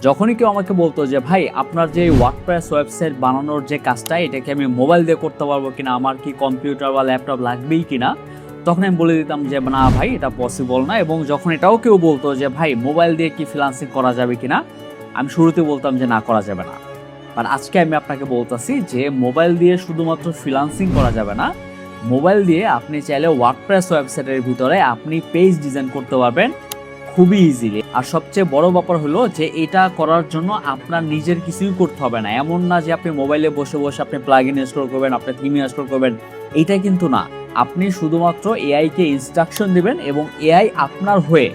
যখনই কেউ আমাকে বলতো যে ভাই আপনার যে ওয়ার্ডপ্রেস ওয়েবসাইট বানানোর যে কাজটা এটা কি আমি মোবাইল দিয়ে করতে পারবো কিনা, আমার কি কম্পিউটার বা ল্যাপটপ লাগবেই কিনা, তখন আমি বলে দিতাম যে না ভাই এটা পসিবল না। এবং যখন এটাও কেউ বলতো যে ভাই মোবাইল দিয়ে কি ফ্রিল্যান্সিং করা যাবে কিনা, আমি শুরুতে বলতাম যে না, করা যাবে না। আর আজকে আমি আপনাকে বলতেছি যে মোবাইল দিয়ে শুধুমাত্র ফ্রিল্যান্সিং করা যাবে না, মোবাইল দিয়ে আপনি চাইলে ওয়ার্ডপ্রেস ওয়েবসাইটের ভিতরে আপনি পেজ ডিজাইন করতে পারবেন খুবই ইজিলি। আর সবচেয়ে বড় ব্যাপার হলো যে এটা করার জন্য আপনার নিজের কিছুই করতে হবে না। এমন না যে আপনি মোবাইলে বসে বসে আপনি প্লাগইন ইনস্টল করবেন, আপনি থিম ইনস্টল করবেন, এইটা কিন্তু না। আপনি শুধুমাত্র এআইকে ইনস্ট্রাকশন দিবেন এবং এআই আপনার হয়ে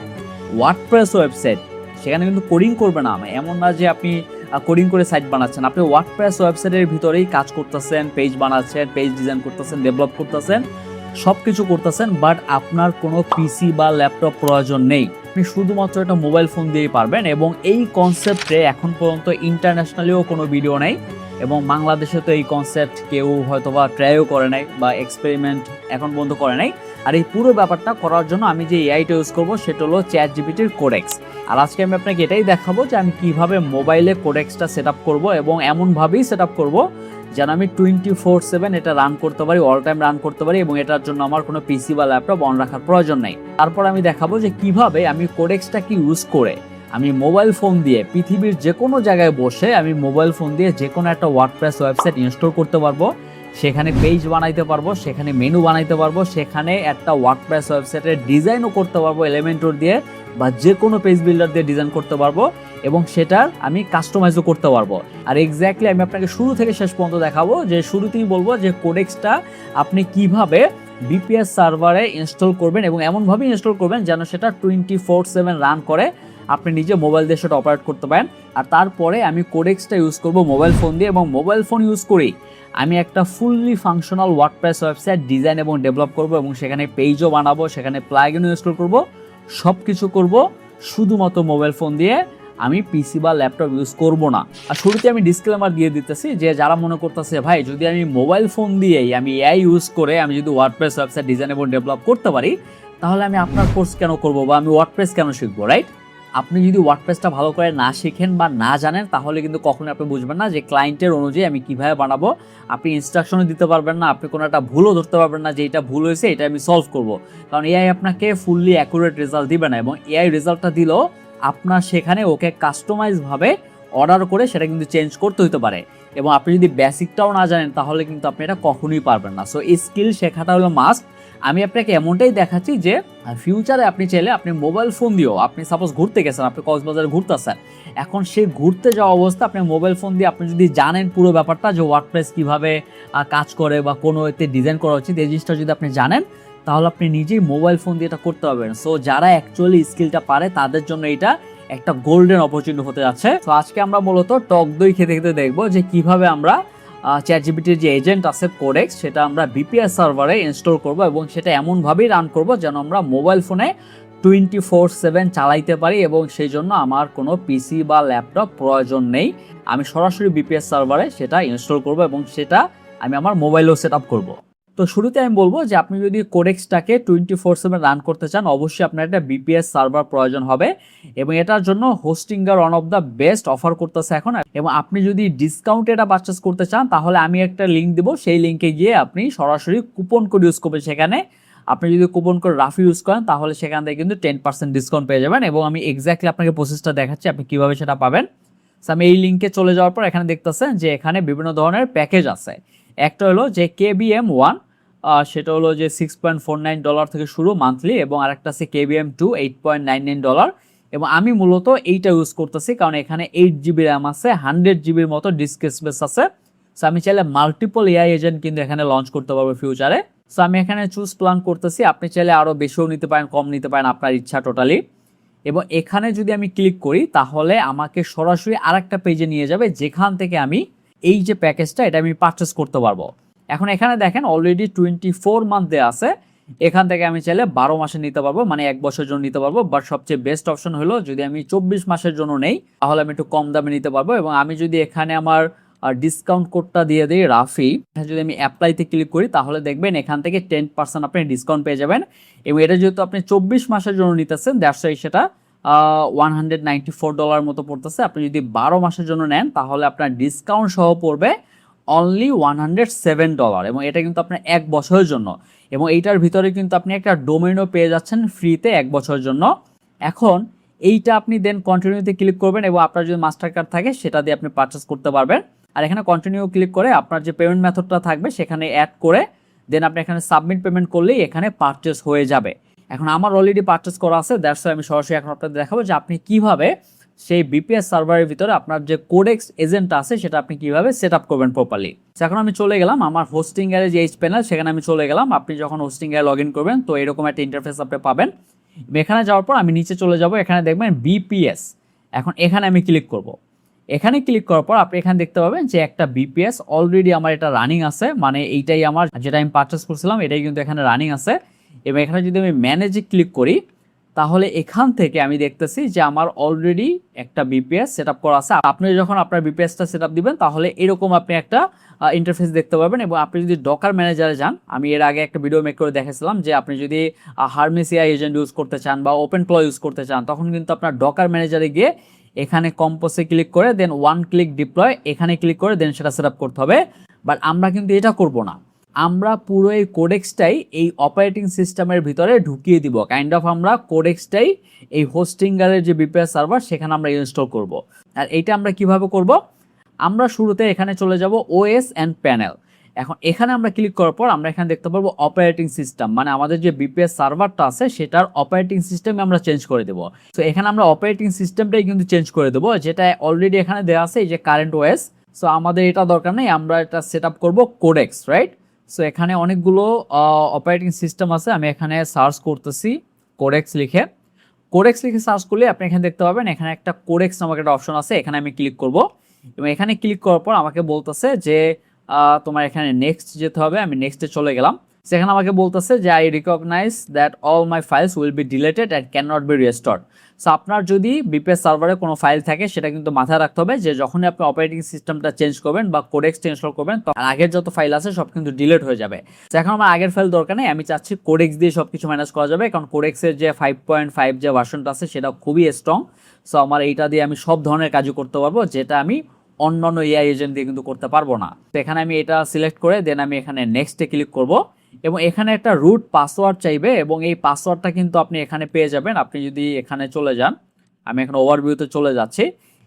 ওয়ার্ডপ্রেস ওয়েবসাইট, সেখানে কিন্তু কোডিং করবে না। এমন না যে আপনি কোডিং করে সাইট বানাচ্ছেন, আপনি ওয়ার্ডপ্রেস ওয়েবসাইটের ভিতরেই কাজ করতেছেন, পেজ বানাচ্ছেন, পেজ ডিজাইন করতেছেন, ডেভেলপ করতেছেন, সব কিছু করতেছেন, বাট আপনার কোনো পিসি বা ল্যাপটপ প্রয়োজন নেই। আপনি শুধুমাত্র একটা মোবাইল ফোন দিয়েই পারবেন। এবং এই কনসেপ্টে এখন পর্যন্ত ইন্টারন্যাশনালিও কোনো ভিডিও নেই এবং বাংলাদেশে তো এই কনসেপ্ট কেউ হয়তো বা ট্রাইও করে নাই বা এক্সপেরিমেন্ট এখন পর্যন্ত করে নাই। আর এই পুরো ব্যাপারটা করার জন্য আমি যে এআইটা ইউজ করবো সেটা হলো চ্যাটজিপিটির কোডেক্স। আর আজকে আমি আপনাকে এটাই দেখাবো যে আমি কিভাবে মোবাইলে কোডেক্সটা সেট আপ করবো এবং এমনভাবেই সেট আপ করবো যেন আমি 24/7 এটা রান করতে পারি, অল টাইম রান করতে পারি এবং এটার জন্য আমার কোনো পিসি বা ল্যাপটপ অন রাখার প্রয়োজন নেই। তারপর আমি দেখাবো যে কিভাবে আমি কোডেক্সটাকে ইউজ করে আমি মোবাইল ফোন দিয়ে পৃথিবীর যে কোনো জায়গায় বসে আমি মোবাইল ফোন দিয়ে যে কোনো একটা ওয়ার্ডপ্রেস ওয়েবসাইট ইনস্টল করতে পারবো, সেখানে পেজ বানাইতে পারবো, সেখানে মেনু বানাইতে পারবো, সেখানে একটা ওয়ার্ডপ্রেস ওয়েবসাইটের ডিজাইনও করতে পারবো এলিমেন্টর দিয়ে বা যে কোনো পেজ বিল্ডার দিয়ে ডিজাইন করতে পারবো এবং সেটার আমি কাস্টমাইজও করতে পারবো। আর এক্স্যাক্টলি আমি আপনাকে শুরু থেকে শেষ পর্যন্ত দেখাবো। যে শুরুতেই বলবো যে কোডেক্সটা আপনি কিভাবে বিপিএস সার্ভারে ইনস্টল করবেন এবং এমনভাবে ইনস্টল করবেন যেন সেটা 24/7 রান করে, আপনি নিজে মোবাইল দিয়ে সেটা অপারেট করতে পারেন। আর তারপরে আমি কোডেক্সটা ইউজ করব মোবাইল ফোন দিয়ে এবং মোবাইল ফোন ইউজ করেই আমি একটা fully functional WordPress website design এবং ডেভেলপ করব এবং সেখানে পেজও বানাবো, সেখানে প্লাগইনও ইনস্টল করব, সব কিছু করব শুধুমাত্র মোবাইল ফোন দিয়ে। আমি পিসি বা ল্যাপটপ ইউজ করব না। আর শুরুতে আমি ডিসক্লেমার দিয়ে দিতেছি যে যারা মনে করতেছে ভাই যদি আমি মোবাইল ফোন দিয়েই আমি এআই ইউজ করে আমি যদি ওয়ার্ডপ্রেস ওয়েবসাইট ডিজাইন এবং ডেভেলপ করতে পারি তাহলে আমি আপনার কোর্স কেন করব বা আমি ওয়ার্ডপ্রেস কেন শিখবো, রাইট? আপনি যদি ওয়ার্ডপ্রেসটা ভালো করে না শিখেন বা না জানেন তাহলে কিন্তু কখনোই আপনি বুঝবেন না যে ক্লায়েন্টের অনুযায়ী আমি কিভাবে বানাবো। আপনি ইনস্ট্রাকশনও দিতে পারবেন না, আপনি কোনো একটা ভুলও ধরতে পারবেন না যে এটা ভুল হয়েছে, এটা আমি সলভ করব। কারণ এআই আপনাকে ফুললি অ্যাকুরেট রেজাল্ট দিবে না এবং এআই রেজাল্টটা দিলেও আপনার সেখানে ওকে কাস্টমাইজভাবে অর্ডার করে সেটা কিন্তু চেঞ্জ করতে হতে পারে এবং আপনি যদি বেসিকটাও না জানেন তাহলে কিন্তু আপনি এটা কখনোই পারবেন না। সো এই স্কিল শেখাটা হলো মাস্ট। আমি আপনাকে এমনটাই দেখাচ্ছি যে ফিউচারে আপনি চাইলে আপনি মোবাইল ফোন দিয়েও, আপনি সাপোজ ঘুরতে গেছেন, আপনি কক্সবাজারে ঘুরতেছেন, এখন সেই ঘুরতে যাওয়া অবস্থা আপনি মোবাইল ফোন দিয়ে আপনি যদি জানেন পুরো ব্যাপারটা যে ওয়ার্ডপ্রেস কীভাবে কাজ করে বা কোনো এতে ডিজাইন করা উচিত, এই জিনিসটা যদি আপনি জানেন তাহলে আপনি নিজেই মোবাইল ফোন দিয়ে এটা করতে পারবেন। সো যারা অ্যাকচুয়ালি স্কিলটা পারে তাদের জন্য এটা একটা গোল্ডেন অপরচুনিটি হতে যাচ্ছে। তো আজকে আমরা মূলত টক দই খেতে খেতে দেখবো যে কিভাবে আমরা চ্যাটজিপিটির যে এজেন্ট আছে কোডেক্স সেটা আমরা বিপিএস সার্ভারে ইনস্টল করব এবং সেটা এমনভাবেই রান করব যেন আমরা মোবাইল ফোনে 24/7 চালাইতে পারি এবং সেই জন্য আমার কোনো পিসি বা ল্যাপটপ প্রয়োজন নেই। আমি সরাসরি বিপিএস সার্ভারে সেটা ইনস্টল করব এবং সেটা আমি আমার মোবাইলেও সেট আপ করবো। তো শুরুতে আমি বলবো যে আপনি যদি কোডেক্সটাকে 24/7 রান করতে চান অবশ্যই আপনার একটা বিপিএস সার্ভার প্রয়োজন হবে এবং এটার জন্য Hostinger one of the best offer করতেছে এখন। এবং আপনি যদি ডিসকাউন্টে এটা পারচেস করতে চান তাহলে আমি একটা লিঙ্ক দেবো, সেই লিঙ্কে গিয়ে আপনি সরাসরি কুপন কোড ইউজ করবেন। সেখানে আপনি যদি কুপন কোড রাফি ইউজ করেন তাহলে সেখান থেকে কিন্তু 10% ডিসকাউন্ট পেয়ে যাবেন এবং আমি এক্স্যাক্টলি আপনাকে প্রসেসটা দেখাচ্ছি আপনি কীভাবে সেটা পাবেন। আমি এই লিঙ্কে চলে যাওয়ার পর এখানে দেখতেছেন যে এখানে বিভিন্ন ধরনের প্যাকেজ আছে। একটা হলো যে KBM1, সেটা হলো যে $6.49 থেকে শুরু মান্থলি এবং আরেকটা আছে KBM2 $8.99 এবং আমি মূলত এইটা ইউজ করতেছি কারণ এখানে 8GB র্যাম আছে, 100GB মতো ডিস্ক স্পেস আছে। সো আমি চাইলে মাল্টিপল এআই এজেন্ট কিন্তু এখানে লঞ্চ করতে পারবো ফিউচারে। সো আমি এখানে চুজ প্ল্যান করতেছি, আপনি চাইলে আরও বেশিও নিতে পারেন, কম নিতে পারেন, আপনার ইচ্ছা টোটালি। এবং এখানে যদি আমি ক্লিক করি তাহলে আমাকে সরাসরি আরেকটা পেজে নিয়ে যাবে যেখান থেকে আমি এই যে প্যাকেজটা এটা আমি পারচেস করতে পারবো। এখন এখানে দেখেন অলরেডি 24 মান্থ দেওয়া আছে, এখান থেকে আমি চাইলে 12 মাসে নিতে পারবো, মানে 1 বছরের জন্য নিতে পারবো। বাট সবচেয়ে বেস্ট অপশন হলো যদি আমি 24 মাসের জন্য নেই তাহলে আমি একটু কম দামে নিতে পারবো। এবং আমি যদি এখানে আমার ডিসকাউন্ট কোডটা দিয়ে দিই রাফি, যদি আমি অ্যাপ্লাইতে ক্লিক করি তাহলে দেখবেন এখান থেকে 10% আপনি ডিসকাউন্ট পেয়ে যাবেন এবং এটা যেহেতু আপনি 24 মাসের জন্য নিতেছেন দ্যাটস ওয়াই সেটা $194 মতো পড়তেছে। আপনি যদি 12 মাসের জন্য নেন তাহলে আপনার ডিসকাউন্ট সহ পড়বে অনলি $107, এবং এটা কিন্তু আপনার 1 বছরের জন্য, এবং এইটার ভিতরে কিন্তু আপনি একটা ডোমেইনও পেয়ে যাচ্ছেন ফ্রিতে 1 বছরের জন্য। এখন এইটা আপনি দেন কন্টিনিউতে ক্লিক করবেন, এবং আপনার যদি মাস্টার কার্ড থাকে সেটা দিয়ে আপনি পারচেস করতে পারবেন। আর এখানে কন্টিনিউ ক্লিক করে আপনার যে পেমেন্ট মেথডটা থাকবে সেখানে অ্যাড করে দেন আপনি এখানে সাবমিট পেমেন্ট করলেই এখানে পারচেস হয়ে যাবে। এখন আমার অলরেডি পারচেস করা আছে, দ্যাটস ওয়াই আমি সরাসরি এখন আপনাদের দেখাবো যে আপনি কিভাবে সেই বিপিএস সার্ভারের ভিতরে আপনার যে কোডেক্স এজেন্ট আছে সেটা আপনি কিভাবে সেট আপ করবেন প্রপারলি। এখন আমি চলে গেলাম আমার হোস্টিং এর যে এইচ প্যানেল, সেখানে আমি চলে গেলাম। আপনি যখন হোস্টিং এ লগ ইন করবেন তো এরকম একটা ইন্টারফেস আপনি পাবেন। এখানে যাওয়ার পর আমি নিচে চলে যাব, এখানে দেখবেন বিপিএস। এখন এখানে আমি ক্লিক করব। এখানে ক্লিক করার পর আপনি এখানে দেখতে পাবেন যে একটা বিপিএস অলরেডি আমার এটা রানিং আছে, মানে এইটাই আমার যেটা আমি পারচেস করছিলাম এটাই কিন্তু এখানে রানিং আছে। এবং এখানে যদি আমি ম্যানেজে ক্লিক করি তাহলে এখান থেকে আমি দেখতেছি যে আমার অলরেডি একটা বিপিএস সেট আপ করা আছে। আপনি যখন আপনার বিপিএসটা সেট আপ দিবেন তাহলে এরকম আপনি একটা ইন্টারফেস দেখতে পাবেন। এবং আপনি যদি ডকার ম্যানেজারে যান, আমি এর আগে একটা ভিডিও মেক করে দেখেছিলাম যে আপনি যদি হারমেস এআই এজেন্ট ইউজ করতে চান বা ওপেন ক্লো ইউজ করতে চান তখন কিন্তু আপনার ডকার ম্যানেজারে গিয়ে এখানে কম্পোসে ক্লিক করে দেন ওয়ান ক্লিক ডিপ্লয় এখানে ক্লিক করে দেন সেটা সেট আপ করতে হবে। বাট আমরা কিন্তু এটা করব না, আমরা পুরো এই কোডেক্সটাই এই অপারেটিং সিস্টেমের ভিতরে ঢুকিয়ে দিব। কাইন্ড অফ আমরা কোডেক্সটাই এই হোস্টিংগারের যে বিপিএস সার্ভার সেখানে আমরা ইনস্টল করব। আর এইটা আমরা কিভাবে করব, আমরা শুরুতে এখানে চলে যাব ওএস অ্যান্ড প্যানেল। এখন এখানে আমরা ক্লিক করার পর আমরা এখানে দেখতে পারবো অপারেটিং সিস্টেম, মানে আমাদের যে বিপিএস সার্ভারটা আছে সেটার অপারেটিং সিস্টেম আমরা চেঞ্জ করে দেবো। তো এখানে আমরা অপারেটিং সিস্টেমটাই কিন্তু চেঞ্জ করে দেবো, যেটা অলরেডি এখানে দেওয়া আছে এই যে কারেন্ট ওএস। সো আমাদের এটা দরকার নেই, আমরা এটা সেট আপ করবো কোডেক্স, রাইট? সো এখানে অনেকগুলো অপারেটিং সিস্টেম আছে, আমি এখানে সার্চ করতেছি কোডেক্স লিখে। কোডেক্স লিখে সার্চ করলে আপনি এখানে দেখতে পাবেন এখানে একটা কোডেক্স নামক একটা অপশন আছে, এখানে আমি ক্লিক করব। এবং এখানে ক্লিক করার পর আমাকে বলতেছে যে তোমার এখানে নেক্সট যেতে হবে। আমি নেক্সটে চলে গেলাম। সেখানে আমাকে বলতেছে যে I recognise that all my files will be deleted and can not be restored. So আপনার যদি বিপিএস সার্ভারে কোনো ফাইল থাকে সেটা কিন্তু মাথায় রাখতে হবে যে যখনই আপনি অপারেটিং সিস্টেমটা চেঞ্জ করবেন বা কোডেক্সটা ইনস্টল করবেন তখন আগের যত ফাইল আছে সব কিন্তু ডিলিট হয়ে যাবে। তো এখন আমার আগের ফাইল দরকার নেই, আমি চাচ্ছি কোডেক্স দিয়ে সব কিছু ম্যানেজ করা যাবে, কারণ কোডেক্সের যে 5.5 যে ভার্সনটা আছে সেটা খুবই স্ট্রং। সো আমার এইটা দিয়ে আমি সব ধরনের কাজই করতে পারবো, যেটা আমি অন্যান্য এআই এজেন্ট দিয়ে কিন্তু করতে পারবো না। তো এখানে আমি এটা সিলেক্ট করে দেন আমি এখানে নেক্সটে ক্লিক করব। এবং এখানে একটা রুট পাসওয়ার্ড চাইবে, এবং এই পাসওয়ার্ডটা কিন্তু আপনি এখানে পেয়ে যাবেন। আপনি যদি এখানে চলে যান, আমি এখানে ওভারভিউতে চলে যাচ্ছি,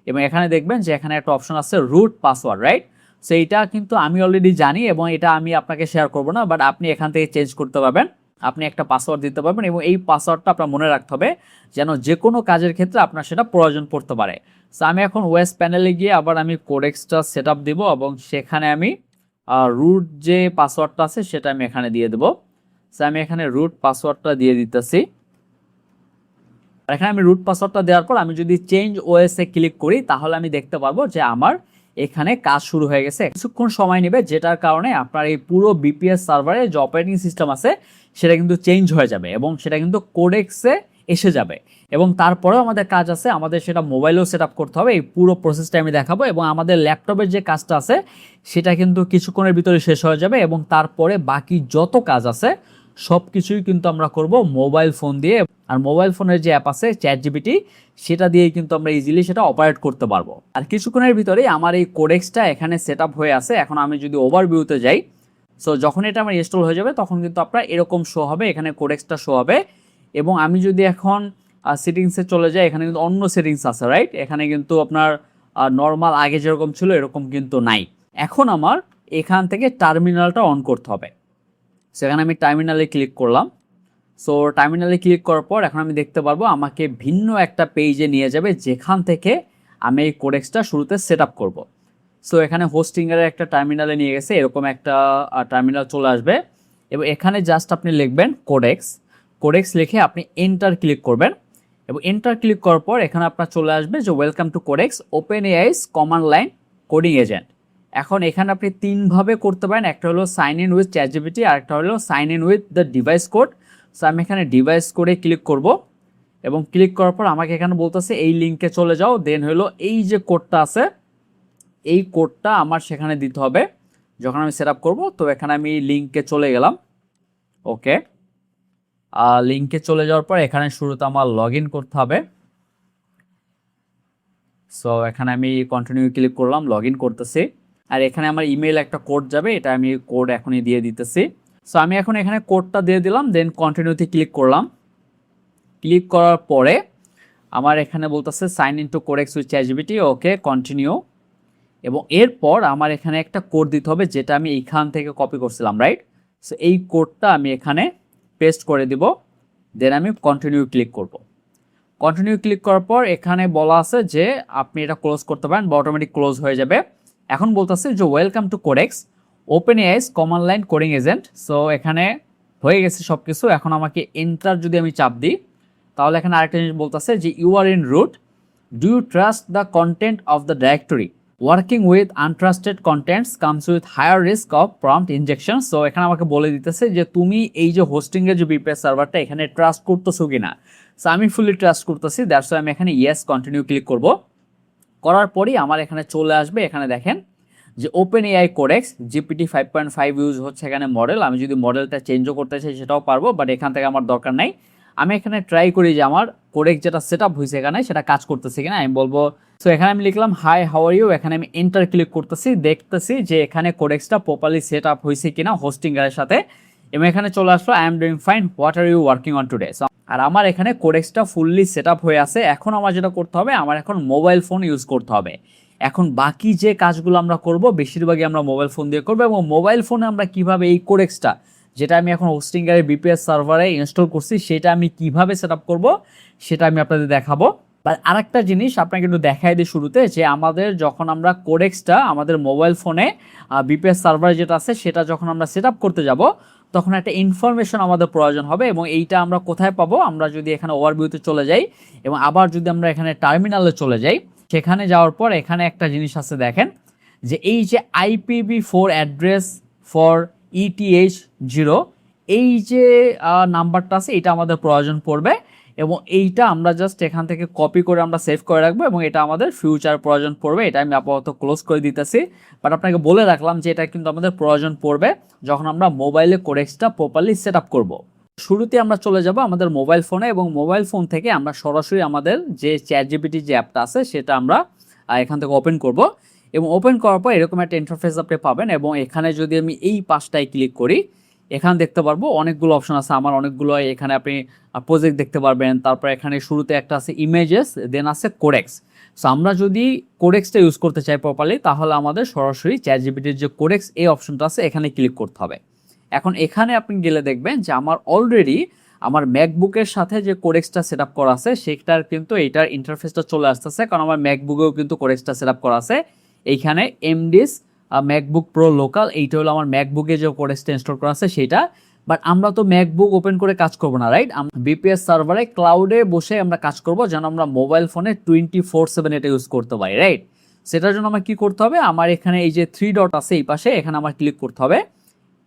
এবং এখানে দেখবেন যে এখানে একটা অপশন আছে রুট পাসওয়ার্ড, রাইট? সো এইটা কিন্তু আমি অলরেডি জানি এবং এটা আমি আপনাকে শেয়ার করব না, বাট আপনি এখান থেকে চেঞ্জ করতে পারবেন। আপনি একটা পাসওয়ার্ড দিতে পারবেন, এবং এই পাসওয়ার্ডটা আপনার মনে রাখতে হবে যেন যে কোনো কাজের ক্ষেত্রে আপনার সেটা প্রয়োজন পড়তে পারে। সো আমি এখন ওয়েস প্যানেলে গিয়ে আবার আমি কোডেক্সটা সেট আপ দিব, এবং সেখানে আমি রুট যে পাসওয়ার্ডটা আছে সেটা আমি এখানে দিয়ে দেবো। সো আমি এখানে রুট পাসওয়ার্ডটা দিয়ে দিতেছি। আর এখানে আমি রুট পাসওয়ার্ডটা দেওয়ার পর আমি যদি চেঞ্জ ওএস এ ক্লিক করি তাহলে আমি দেখতে পারবো যে আমার এখানে কাজ শুরু হয়ে গেছে। কিছুক্ষণ সময় নেবে, যেটার কারণে আপনার এই পুরো বিপিএস সার্ভারে যে অপারেটিং সিস্টেম আছে সেটা কিন্তু চেঞ্জ হয়ে যাবে এবং সেটা কিন্তু কোডেক্সে এসে যাবে। এবং তারপরেও আমাদের কাজ আছে, আমাদের সেটা মোবাইলেও সেট আপ করতে হবে। এই পুরো প্রসেসটা আমি দেখাবো, এবং আমাদের ল্যাপটপের যে কাজটা আছে সেটা কিন্তু কিছুক্ষণের ভিতরে শেষ হয়ে যাবে, এবং তারপরে বাকি যত কাজ আছে সব কিছুই কিন্তু আমরা করব মোবাইল ফোন দিয়ে। আর মোবাইল ফোনের যে অ্যাপ আছে চ্যাটজিপিটি, সেটা দিয়েই কিন্তু আমরা ইজিলি সেটা অপারেট করতে পারবো। আর কিছুক্ষণের ভিতরেই আমার এই কোডেক্সটা এখানে সেট আপ হয়ে আছে। এখন আমি যদি ওভারভিউতে যাই, সো যখন এটা আমার ইনস্টল হয়ে যাবে তখন কিন্তু আপনার এরকম শো হবে, এখানে কোডেক্সটা শো হবে। এবং আমি যদি এখন সেটিংসে চলে যাই, এখানে কিন্তু অন্য সেটিংস আছে, রাইট? এখানে কিন্তু আপনার নর্মাল আগে যেরকম ছিল এরকম কিন্তু নাই। এখন আমার এখান থেকে টার্মিনালটা অন করতে হবে। সেখানে আমি টার্মিনালে ক্লিক করলাম। সো টার্মিনালে ক্লিক করার পর এখন আমি দেখতে পারবো আমাকে ভিন্ন একটা পেজে নিয়ে যাবে, যেখান থেকে আমি এই কোডেক্সটা শুরুতে সেট আপ করবো। সো এখানে হোস্টিংয়ের একটা টার্মিনালে নিয়ে গেছে, এরকম একটা টার্মিনাল চলে আসবে, এবং এখানে জাস্ট আপনি লিখবেন কোডেক্স লিখে আপনি এন্টার ক্লিক করবেন। এবং এন্টার ক্লিক করার পর এখানে আপনার চলে আসবে যে welcome to Codex OpenAI's command line coding agent. এখন এখানে আপনি তিনভাবে করতে পারেন, একটা হলো সাইন ইন উইথ চ্যাটজিপিটি, আর একটা হলো sign in with the device code. So আমি এখানে ডিভাইস কোডে ক্লিক করব, এবং ক্লিক করার পর আমাকে এখানে বলতেছে এই লিঙ্কে চলে যাও। দেন হলো এই যে কোডটা আছে এই কোডটা আমার সেখানে দিতে হবে যখন আমি সেট আপ করবো। তো এখানে আমি লিঙ্কে চলে গেলাম। ওকে, লিঙ্কে চলে যাওয়ার পর এখানে শুরুতে আমার লগ ইন করতে হবে। সো এখানে আমি কন্টিনিউ ক্লিক করলাম, লগ ইন করতেছি। আর এখানে আমার ইমেইল একটা কোড যাবে, এটা আমি কোড এখনই দিয়ে দিতেছি। সো আমি এখন এখানে কোডটা দিয়ে দিলাম, দেন কন্টিনিউতে ক্লিক করলাম। ক্লিক করার পরে আমার এখানে বলতেছে sign in to Codex with ChatGPT, okay continue. এবং এরপর আমার এখানে একটা কোড দিতে হবে যেটা আমি এইখান থেকে কপি করছিলাম, রাইট? সো এই কোডটা আমি এখানে পেস্ট করে দিব, দেন আমি কন্টিনিউ ক্লিক করব। কন্টিনিউ ক্লিক করার পর এখানে বলা আছে যে আপনি এটা ক্লোজ করতে পারেন বা অটোমেটিক ক্লোজ হয়ে যাবে। এখন বলতেছে যে welcome to Codex OpenAI's command line coding agent. So এখানে হয়ে গেছে সব কিছু। এখন আমাকে এন্টার যদি আমি চাপ দিই, তাহলে এখানে আরেকটা জিনিস বলতেছে যে you are in root, do you trust the content of the directory, working with untrusted contents comes with higher risk of prompt injection. So এখানে আমাকে বলে দিতেছে যে তুমি এই যে হোস্টিংয়ের যে বিপিএস সার্ভারটা এখানে ট্রাস্ট করতেছো কিনা। সো আমি ফুলি ট্রাস্ট করতেছি, দ্যাটস ওয়াই আমি এখানে ইয়েস কন্টিনিউ ক্লিক করব। করার পরই আমার এখানে চলে আসবে, এখানে দেখেন যে open AI codex GPT 5.5 use হচ্ছে এখানে মডেল। আমি যদি মডেলটা চেঞ্জও করতে চাই সেটাও পারবো, বাট এখান থেকে আমার দরকার নাই। আমি এখানে ট্রাই করি যে আমার কোডেক্স যেটা সেট আপ হয়েছে এখানে সেটা কাজ করতেছে কিনা, আমি বলবো। সো এখানে আমি লিখলাম হাই হাউ আর ইউ, এখানে আমি এন্টার ক্লিক করতেছি, দেখতেছি যে এখানে কোডেক্সটা প্রপারলি সেট আপ হয়েছে কিনা হোস্টিংয়ের সাথে। এবং এখানে চলে আসলো I am doing fine, what are you working on today. আর আমার এখানে কোডেক্সটা ফুললি সেট আপ হয়ে আছে। এখন আমার যেটা করতে হবে, আমার এখন মোবাইল ফোন ইউজ করতে হবে। এখন বাকি যে কাজগুলো আমরা করব বেশিরভাগই আমরা মোবাইল ফোন দিয়ে করবো। এবং মোবাইল ফোনে আমরা কিভাবে এই কোডেক্সটা যেটা আমি এখন হোস্টিংয়ের বিপিএস সার্ভারে ইনস্টল করছি সেটা আমি কিভাবে সেট আপ করবো সেটা আমি আপনাদের দেখাবো। বাট আরেকটা জিনিস আপনাকে একটু দেখাই দিই শুরুতে, যে আমাদের যখন আমরা কোডেক্সটা আমাদের মোবাইল ফোনে বিপিএস সার্ভার যেটা আছে সেটা যখন আমরা সেট আপ করতে যাব তখন একটা ইনফরমেশন আমাদের প্রয়োজন হবে। এবং এইটা আমরা কোথায় পাবো, আমরা যদি এখানে ওভারভিউতে চলে যাই এবং আবার যদি আমরা এখানে টার্মিনালে চলে যাই, সেখানে যাওয়ার পর এখানে একটা জিনিস আছে দেখেন, যে এই যে IPv4 অ্যাড্রেস ফর ETH0, এই যে নাম্বারটা আছে এটা আমাদের প্রয়োজন পড়বে। এবং এইটা আমরা জাস্ট এখান থেকে কপি করে আমরা সেভ করে রাখবো এবং এটা আমাদের ফিউচার প্রয়োজন পড়বে। এটা আমি আপাতত ক্লোজ করে দিতেছি, বাট আপনাকে বলে রাখলাম যে এটা কিন্তু আমাদের প্রয়োজন পড়বে যখন আমরা মোবাইলে কোডেক্সটা প্রপারলি সেট আপ করবো। শুরুতে আমরা চলে যাব আমাদের মোবাইল ফোনে এবং মোবাইল ফোন থেকে আমরা সরাসরি আমাদের যে চ্যাটজিপিটি যে অ্যাপটা আছে সেটা আমরা এখান থেকে ওপেন করব। এবং ওপেন করার পর এরকম একটা ইন্টারফেস আপনি পাবেন। এবং এখানে যদি আমি এই পাশটায় ক্লিক করি, এখানে দেখতে পারবো অনেকগুলো অপশন আছে আমার, অনেকগুলো। এখানে আপনি প্রজেক্ট দেখতে পারবেন, তারপর এখানে শুরুতে একটা আছে ইমেজেস, দেন আছে কোডেক্স। সো আমরা যদি কোডেক্সটা ইউজ করতে চাই প্রপারলি তাহলে আমাদের সরাসরি চ্যাটজিপিটির যে কোডেক্স এই অপশনটা আছে এখানে ক্লিক করতে হবে। এখন এখানে আপনি গেলে দেখবেন যে আমার অলরেডি আমার ম্যাকবুকের সাথে যে কোডেক্সটা সেট আপ করা আছে সেটার কিন্তু এইটার ইন্টারফেসটা চলে আসতেছে, কারণ আমার ম্যাকবুকেও কিন্তু কোডেক্সটা সেট আপ করা আছে। এইখানে এমডিস ম্যাকবুক প্রো লোকাল, এইটা হলো আমার ম্যাকবুকে যে কোডেক্সটা ইনস্টল করা আছে সেটা। বাট আমরা তো ম্যাকবুক ওপেন করে কাজ করবো না, রাইট? বিপিএস সার্ভারে ক্লাউডে বসে আমরা কাজ করব যেন আমরা মোবাইল ফোনে 24/7 এটা ইউজ করতে পারি, রাইট? সেটার জন্য আমার কি করতে হবে, আমার এখানে এই যে 3 ডট আছে এই পাশে, এখানে আমার ক্লিক করতে হবে।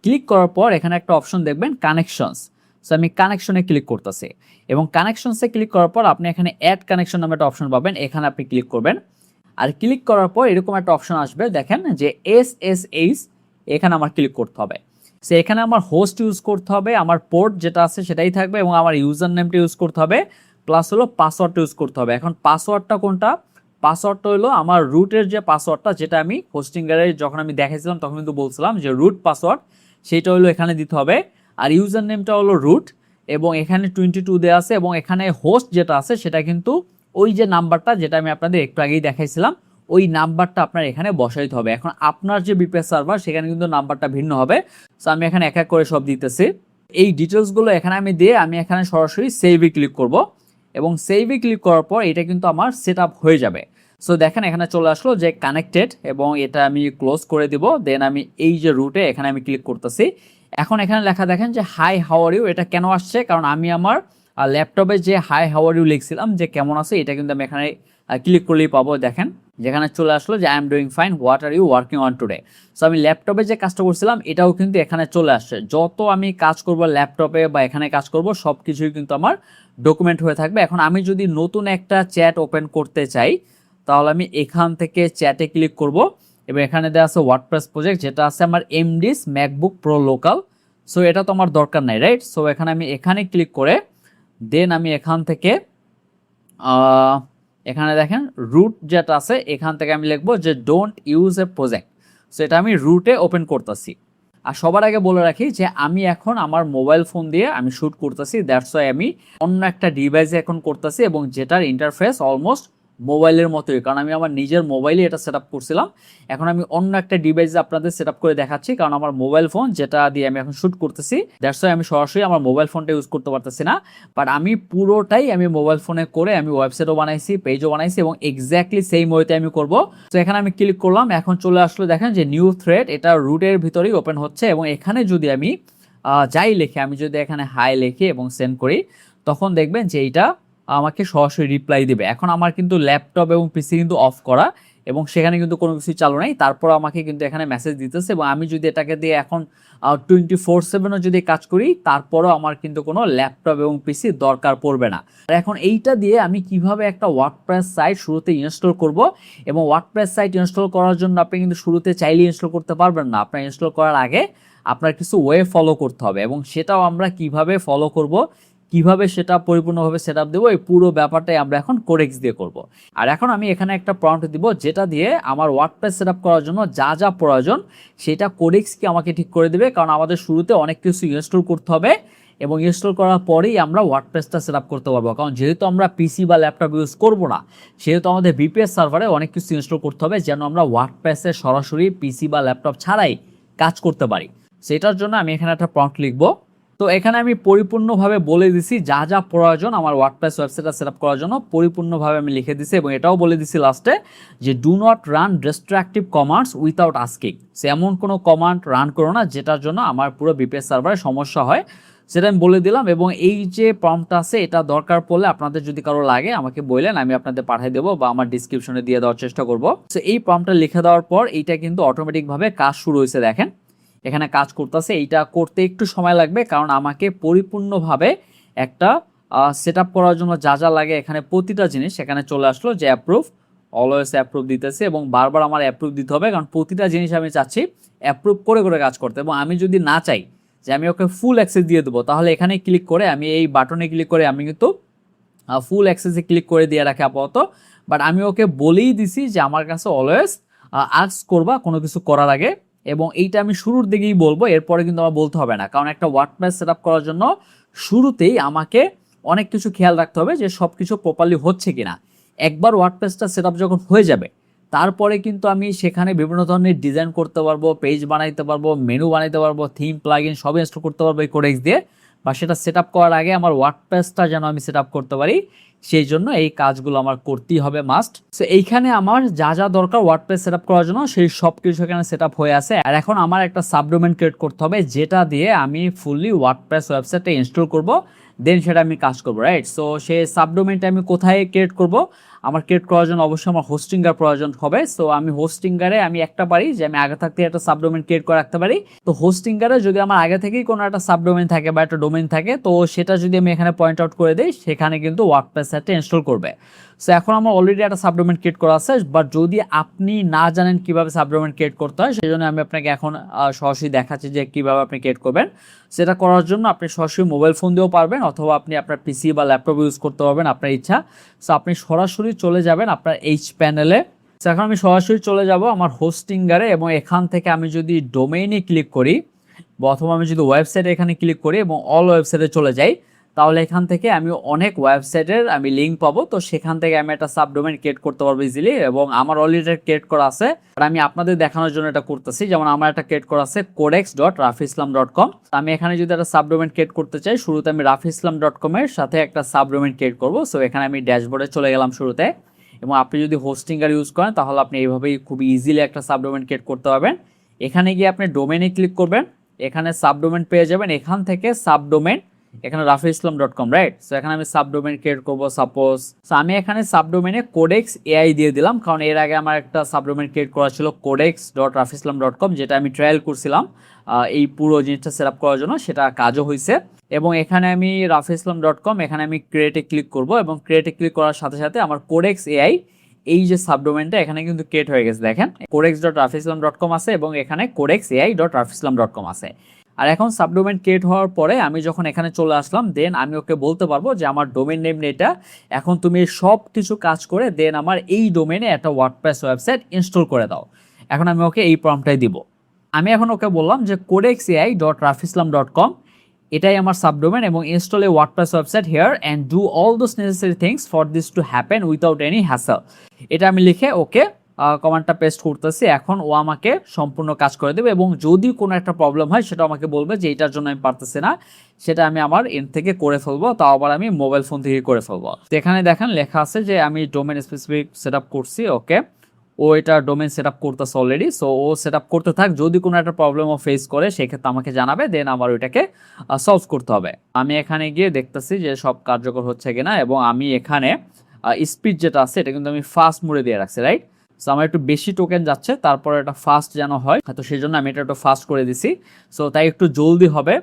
ক্লিক করার পর এখানে একটা অপশন দেখবেন কানেকশনস। সো আমি কানেকশনে ক্লিক করতেছি এবং কানেকশনসে ক্লিক করার পর আপনি এখানে অ্যাড কানেকশন নামে একটা অপশন পাবেন, এখানে আপনি ক্লিক করবেন। আর ক্লিক করার পর এরকম একটা অপশন আসবে দেখেন যে SSH, এখানে আমার ক্লিক করতে হবে। সো এখানে আমার হোস্ট ইউজ করতে হবে, আমার পোর্ট যেটা আছে সেটাই থাকবে এবং আমার ইউজার নেমটা ইউজ করতে হবে, প্লাস হলো পাসওয়ার্ডটা ইউজ করতে হবে। এখন পাসওয়ার্ডটা কোনটা? পাসওয়ার্ডটা হলো আমার রুটের যে পাসওয়ার্ডটা, যেটা আমি হোস্টিংয়ে যখন আমি দেখাইছিলাম তখন কিন্তু বলছিলাম যে রুট পাসওয়ার্ড, সেইটা হলো এখানে দিতে হবে। আর ইউজার নেমটা হলো রুট এবং এখানে 22 দেওয়া আছে এবং এখানে হোস্ট যেটা আছে সেটা কিন্তু ওই যে নাম্বারটা যেটা আমি আপনাদের একটু আগেই দেখাইছিলাম ওই নাম্বারটা আপনার এখানে বসাইতে হবে। এখন আপনার যে বিপিএস সার্ভার সেখানে কিন্তু নাম্বারটা ভিন্ন হবে। সো আমি এখানে এক এক করে সব দিতেছি। এই ডিটেলসগুলো এখানে আমি দিয়ে আমি এখানে সরাসরি সেভে ক্লিক করব এবং সেভে ক্লিক করার পর এটা কিন্তু আমার সেট আপ হয়ে যাবে। সো দেখেন এখানে চলে আসলো যে কানেক্টেড এবং এটা আমি ক্লোজ করে দিব। দেন আমি এই যে রুটে এখানে আমি ক্লিক করতেছি। এখন এখানে লেখা দেখেন যে হাই হাউ আর ইউ, এটা কেন আসছে? কারণ আমি আমার ল্যাপটপে যে হাই হাউ আর ইউ লিখছিলাম যে কেমন আছে, এটা কিন্তু আমি এখানে ক্লিক করলেই পাবো। দেখেন যেখানে চলে আসলো যে I am doing fine, what are you working on today. So আমি ল্যাপটপে যে কাজটা করছিলাম এটাও কিন্তু এখানে চলে আসছে। যত আমি কাজ করব ল্যাপটপে বা এখানে কাজ করব সব কিছুই কিন্তু আমার ডকুমেন্ট হয়ে থাকবে। এখন আমি যদি নতুন একটা চ্যাট ওপেন করতে চাই তাহলে আমি এখান থেকে চ্যাটে ক্লিক করব এবং এখানে দেওয়া আছে ওয়ার্ডপ্রেস প্রজেক্ট, যেটা আছে আমার এমডিস ম্যাকবুক প্রো লোকাল। সো এটা তো আমার দরকার নাই, রাইট? সো এখানে আমি এখানে ক্লিক করে দেন আমি এখান থেকে এখানে দেখেন রুট যেটা আছে এখান থেকে আমি লিখবো যে don't use a project. So এটা আমি রুটে ওপেন করতেছি। আর সবার আগে বলে রাখি যে আমি এখন আমার মোবাইল ফোন দিয়ে আমি শ্যুট করতেছি, দ্যাটস ওয়াই আমি অন্য একটা ডিভাইসে এখন করতেছি এবং যেটার ইন্টারফেস অলমোস্ট মোবাইলের মতোই, কারণ আমি আমার নিজের মোবাইলে এটা সেট আপ করছিলাম। এখন আমি অন্য একটা ডিভাইসে আপনাদের সেট আপ করে দেখাচ্ছি, কারণ আমার মোবাইল ফোন যেটা দিয়ে আমি এখন শ্যুট করতেছি দ্যাটস ওয়াই আমি সরাসরি আমার মোবাইল ফোনটা ইউজ করতে পারতেছি না। বাট আমি পুরোটাই আমি মোবাইল ফোনে করে আমি ওয়েবসাইটও বানাইছি, পেজও বানাইছি এবং এক্স্যাক্টলি সেম ওয়েতে আমি করব। তো এখানে আমি ক্লিক করলাম, এখন চলে আসলো দেখেন যে নিউ থ্রেড, এটা রুটের ভিতরেই ওপেন হচ্ছে এবং এখানে যদি আমি যাই লিখে, আমি যদি এখানে হাই লিখি এবং সেন্ড করি, তখন দেখবেন যে এইটা আমাকে সরাসরি রিপ্লাই দিবে। এখন আমার কিন্তু ল্যাপটপ এবং পিসি কিন্তু অফ করা এবং সেখানে কিন্তু কোনো কিছু চালু নাই, তারপর আমাকে কিন্তু এখানে মেসেজ দিতেছে এবং আমি যদি এটাকে দিয়ে এখন 24/7ও যদি কাজ করি তারপরও আমার কিন্তু কোনো ল্যাপটপ এবং পিসি দরকার পড়বে না। আর এখন এইটা দিয়ে আমি কিভাবে একটা ওয়ার্ডপ্রেস সাইট শুরুতে ইনস্টল করব, এবং ওয়ার্ডপ্রেস সাইট ইনস্টল করার জন্য আপনি কিন্তু শুরুতে চাইলে ইনস্টল করতে পারবেন না। আপনার ইনস্টল করার আগে আপনার কিছু ওয়ে ফলো করতে হবে এবং সেটাও আমরা কিভাবে ফলো করব, কিভাবে সেটা পরিপূর্ণভাবে সেট আপ দেবো, এই পুরো ব্যাপারটাই আমরা এখন কোডেক্স দিয়ে করব। আর এখন আমি এখানে একটা প্রম্পট দিব যেটা দিয়ে আমার ওয়ার্ডপ্রেস সেট আপ করার জন্য যা যা প্রয়োজন সেটা কোডেক্স কি আমাকে ঠিক করে দেবে, কারণ আমাদের শুরুতে অনেক কিছু ইনস্টল করতে হবে এবং ইনস্টল করার পরেই আমরা ওয়ার্ডপ্রেসটা সেট আপ করতে পারবো। কারণ যেহেতু আমরা পিসি বা ল্যাপটপ ইউজ করব না, সেহেতু আমাদের বিপিএস সার্ভারে অনেক কিছু ইনস্টল করতে হবে যেন আমরা ওয়ার্ডপ্রেসে সরাসরি পিসি বা ল্যাপটপ ছাড়াই কাজ করতে পারি। সেটার জন্য আমি এখানে একটা প্রম্পট লিখবো। তো এখানে আমি পরিপূর্ণভাবে বলে দিছি যা যা প্রয়োজন আমার ওয়ার্ডপ্রেস ওয়েবসাইটটা সেট আপ করার জন্য, পরিপূর্ণভাবে আমি লিখে দিছি এবং এটাও বলে দিছি লাস্টে যে do not run destructive commands without asking. সে এমন কোনো কমান্ড রান করো না যেটার জন্য আমার পুরো বিপিএস সার্ভারে সমস্যা হয়, সেটা আমি বলে দিলাম। এবং এই যে প্রম্পটটা আছে এটা দরকার পড়লে আপনাদের যদি কারো লাগে আমাকে বললেন, আমি আপনাদের পাঠিয়ে দেবো বা আমার ডিসক্রিপশনে দিয়ে দেওয়ার চেষ্টা করবো। সো এই প্রম্পটটা লিখে দেওয়ার পর এইটা কিন্তু অটোমেটিকভাবে কাজ শুরু হয়েছে, দেখেন এখানে কাজ করতেছে। এইটা করতে একটু সময় লাগবে কারণ আমাকে পরিপূর্ণভাবে একটা সেট আপ করার জন্য যা যা লাগে এখানে প্রতিটা জিনিস এখানে চলে আসলো যে অ্যাপ্রুভ, অলওয়েজ অ্যাপ্রুভ দিতেছে এবং বারবার আমার অ্যাপ্রুভ দিতে হবে, কারণ প্রতিটা জিনিস আমি চাচ্ছি অ্যাপ্রুভ করে করে কাজ করতে। এবং আমি যদি না চাই যে আমি ওকে ফুল অ্যাক্সেস দিয়ে দেবো, তাহলে এখানে ক্লিক করে আমি এই বাটনে ক্লিক করে আমি কিন্তু ফুল অ্যাক্সেসে ক্লিক করে দিয়ে রাখি আপাতত। বাট আমি ওকে বলেই দিছি যে আমার কাছে অলওয়েজ আস্ক করবা কোনো কিছু করার আগে, এবং এইটা আমি শুরুর দিকেই বলবো, এরপরে কিন্তু আমার বলতে হবে না। কারণ একটা ওয়ার্ডপ্রেস সেট আপ করার জন্য শুরুতেই আমাকে অনেক কিছু খেয়াল রাখতে হবে যে সব কিছু প্রপারলি হচ্ছে কিনা। একবার ওয়ার্ডপ্রেসটা সেট আপ যখন হয়ে যাবে তারপরে কিন্তু আমি সেখানে বিভিন্ন ধরনের ডিজাইন করতে পারবো, পেজ বানাইতে পারবো, মেনু বানাইতে পারবো, থিম প্লাগইন সব ইনস্টল করতে পারবো এই কোডেক্স দিয়ে। বা সেটা সেট আপ করার আগে আমার ওয়ার্ডপ্রেসটা যেন আমি সেট আপ করতে পারি, সেই জন্য এই কাজগুলো আমার করতেই হবে মাস্ট। সো এইখানে আমার যা যা দরকার ওয়ার্ডপ্রেস সেট আপ করার জন্য সেই সব কিছু এখানে সেট আপ হয়ে আছে। আর এখন আমার একটা সাবডোমেন ক্রিয়েট করতে হবে যেটা দিয়ে আমি ফুললি ওয়ার্ডপ্রেস ওয়েবসাইটটা ইনস্টল করব, দেন সেটা আমি কাজ করবো, রাইট। সো সেই সাবডোমেনটা আমি কোথায় ক্রিয়েট করব, আমার ক্রিয়েট করার জন্য অবশ্যই আমার হোস্টিংয়ের প্রয়োজন হবে। সো আমি হোস্টিংয়ারে আমি একটা পারি যে আমি আগে থাকতে একটা সাবডোমেন ক্রিয়েট করে রাখতে পারি। তো হোস্টিংয়ারে যদি আমার আগে থেকেই কোনো একটা সাবডোমেন থাকে বা একটা ডোমেন থাকে, তো সেটা যদি আমি এখানে পয়েন্ট আউট করে দিই সেখানে কিন্তু ওয়ার্ডপ্রেস সাইটটা ইনস্টল করবে। সো এখন আমার অলরেডি একটা সাবডোমেন ক্রিয়েট করা আছে, বাট যদি আপনি না জানেন কিভাবে সাবডোমেন ক্রিয়েট করতে হয়, সেই জন্য আমি আপনাকে এখন সরাসরি দেখাচ্ছি যে কিভাবে আপনি ক্রিয়েট করবেন। সেটা করার জন্য আপনি সরাসরি মোবাইল ফোন দিয়েও পারবেন অথবা আপনি আপনার পিসি বা ল্যাপটপ ইউজ করতে পারবেন, আপনার ইচ্ছা। সো আপনি সরাসরি চলে যাবেন আপনার এইচ প্যানেলে। সো এখন আমি সরাসরি চলে যাব আমার হোস্টিংয়ারে এবং এখান থেকে আমি যদি ডোমেইনে ক্লিক করি বা অথবা আমি যদি ওয়েবসাইটে এখানে ক্লিক করি এবং অল ওয়েবসাইটে চলে যাই, তাহলে এখান থেকে আমি অনেক ওয়েবসাইটের আমি লিঙ্ক পাবো। তো সেখান থেকে আমি একটা সাবডোমেন ক্রিয়েট করতে পারবো ইজিলি, এবং আমার অলরেডি ক্রিয়েট করা আছে আর আমি আপনাদের দেখানোর জন্য এটা করতেছি। যেমন আমার একটা ক্রিয়েট করা আছে codex.rafiislam.com। আমি এখানে যদি একটা সাবডোমেন ক্রিয়েট করতে চাই, শুরুতে আমি rafiislam.com এর সাথে একটা সাবডোমেন ক্রিয়েট করবো। সো এখানে আমি ড্যাশবোর্ডে চলে গেলাম শুরুতে, এবং আপনি যদি হোস্টিংয়ার ইউজ করেন তাহলে আপনি এইভাবেই খুব ইজিলি একটা সাবডোমেন ক্রিয়েট করতে পারবেন। এখানে গিয়ে আপনি ডোমেনে ক্লিক করবেন, এখানে সাবডোমেন পেয়ে যাবেন, এখান থেকে সাবডোমেন এখানে rafiislam.com, রাইট। সো এখানে আমি সাবডোমেন ক্রিয়েট করবো সাপোজ। সো আমি এখানে সাবডোমেনে কোডেক্স এআই দিয়ে দিলাম, কারণ এর আগে আমার একটা সাবডোমেন ক্রিয়েট করা ছিল codex.rafiislam.com, যেটা আমি ট্রায়াল করছিলাম এই পুরো জিনিসটা সেট আপ করার জন্য, সেটা কাজও হয়েছে। এবং এখানে আমি rafiislam.com এখানে আমি ক্রিয়েটে ক্লিক করব, এবং ক্রিয়েটে ক্লিক করার সাথে সাথে আমার কোডেক্স এআই এই যে সাবডোমেনটা এখানে কিন্তু ক্রিয়েট হয়ে গেছে। দেখেন codex.rafiislam.com আছে এবং এখানে codex ai.rafiislam.com আছে। আর এখন সাবডোমেন ক্রিয়েট হওয়ার পরে আমি যখন এখানে চলে আসলাম, দেন আমি ওকে বলতে পারবো যে আমার ডোমেন নেম এটা, এখন তুমি সব কিছু কাজ করে দেন আমার এই ডোমেনে একটা ওয়ার্ডপ্রেস ওয়েবসাইট ইনস্টল করে দাও। এখন আমি ওকে এই প্রম্পটটাই দিব। আমি এখন ওকে বললাম যে codexai.rafislam.com এটাই আমার সাবডোমেন এবং install A WordPress website here and do all those necessary things for this to happen without any hassle. এটা আমি লিখে ওকে কমান্ডটা পেস্ট করতেছি। এখন ও আমাকে সম্পূর্ণ কাজ করে দেবে এবং যদি কোনো একটা প্রবলেম হয় সেটা আমাকে বলবে যে এইটার জন্য আমি পারতেছি না, সেটা আমি আমার এন্ড থেকে করে ফেলবো, তাও আবার আমি মোবাইল ফোন থেকে করে ফেলবো। তো এখানে দেখেন লেখা আছে যে আমি ডোমেন স্পেসিফিক সেট আপ করছি। ওকে, ও এটা ডোমেন সেট আপ করতেছে অলরেডি, সো ও সেট আপ করতে থাক। যদি কোনো একটা প্রবলেম ও ফেস করে সেক্ষেত্রে আমাকে জানাবে, দেন আমার ওইটাকে সলভ করতে হবে। আমি এখানে গিয়ে দেখতেছি যে সব কার্যকর হচ্ছে কিনা এবং আমি এখানে স্পিড যেটা আছে এটা কিন্তু আমি ফাস্ট মোডে দিয়ে রাখছি, রাইট? সো আমার একটু বেশি টোকেন যাচ্ছে, তারপর এটা ফাস্ট যেন হয়, তো সেই জন্য আমি এটা একটু ফাস্ট করে দিছি। সো তাই একটু জলদি হবে।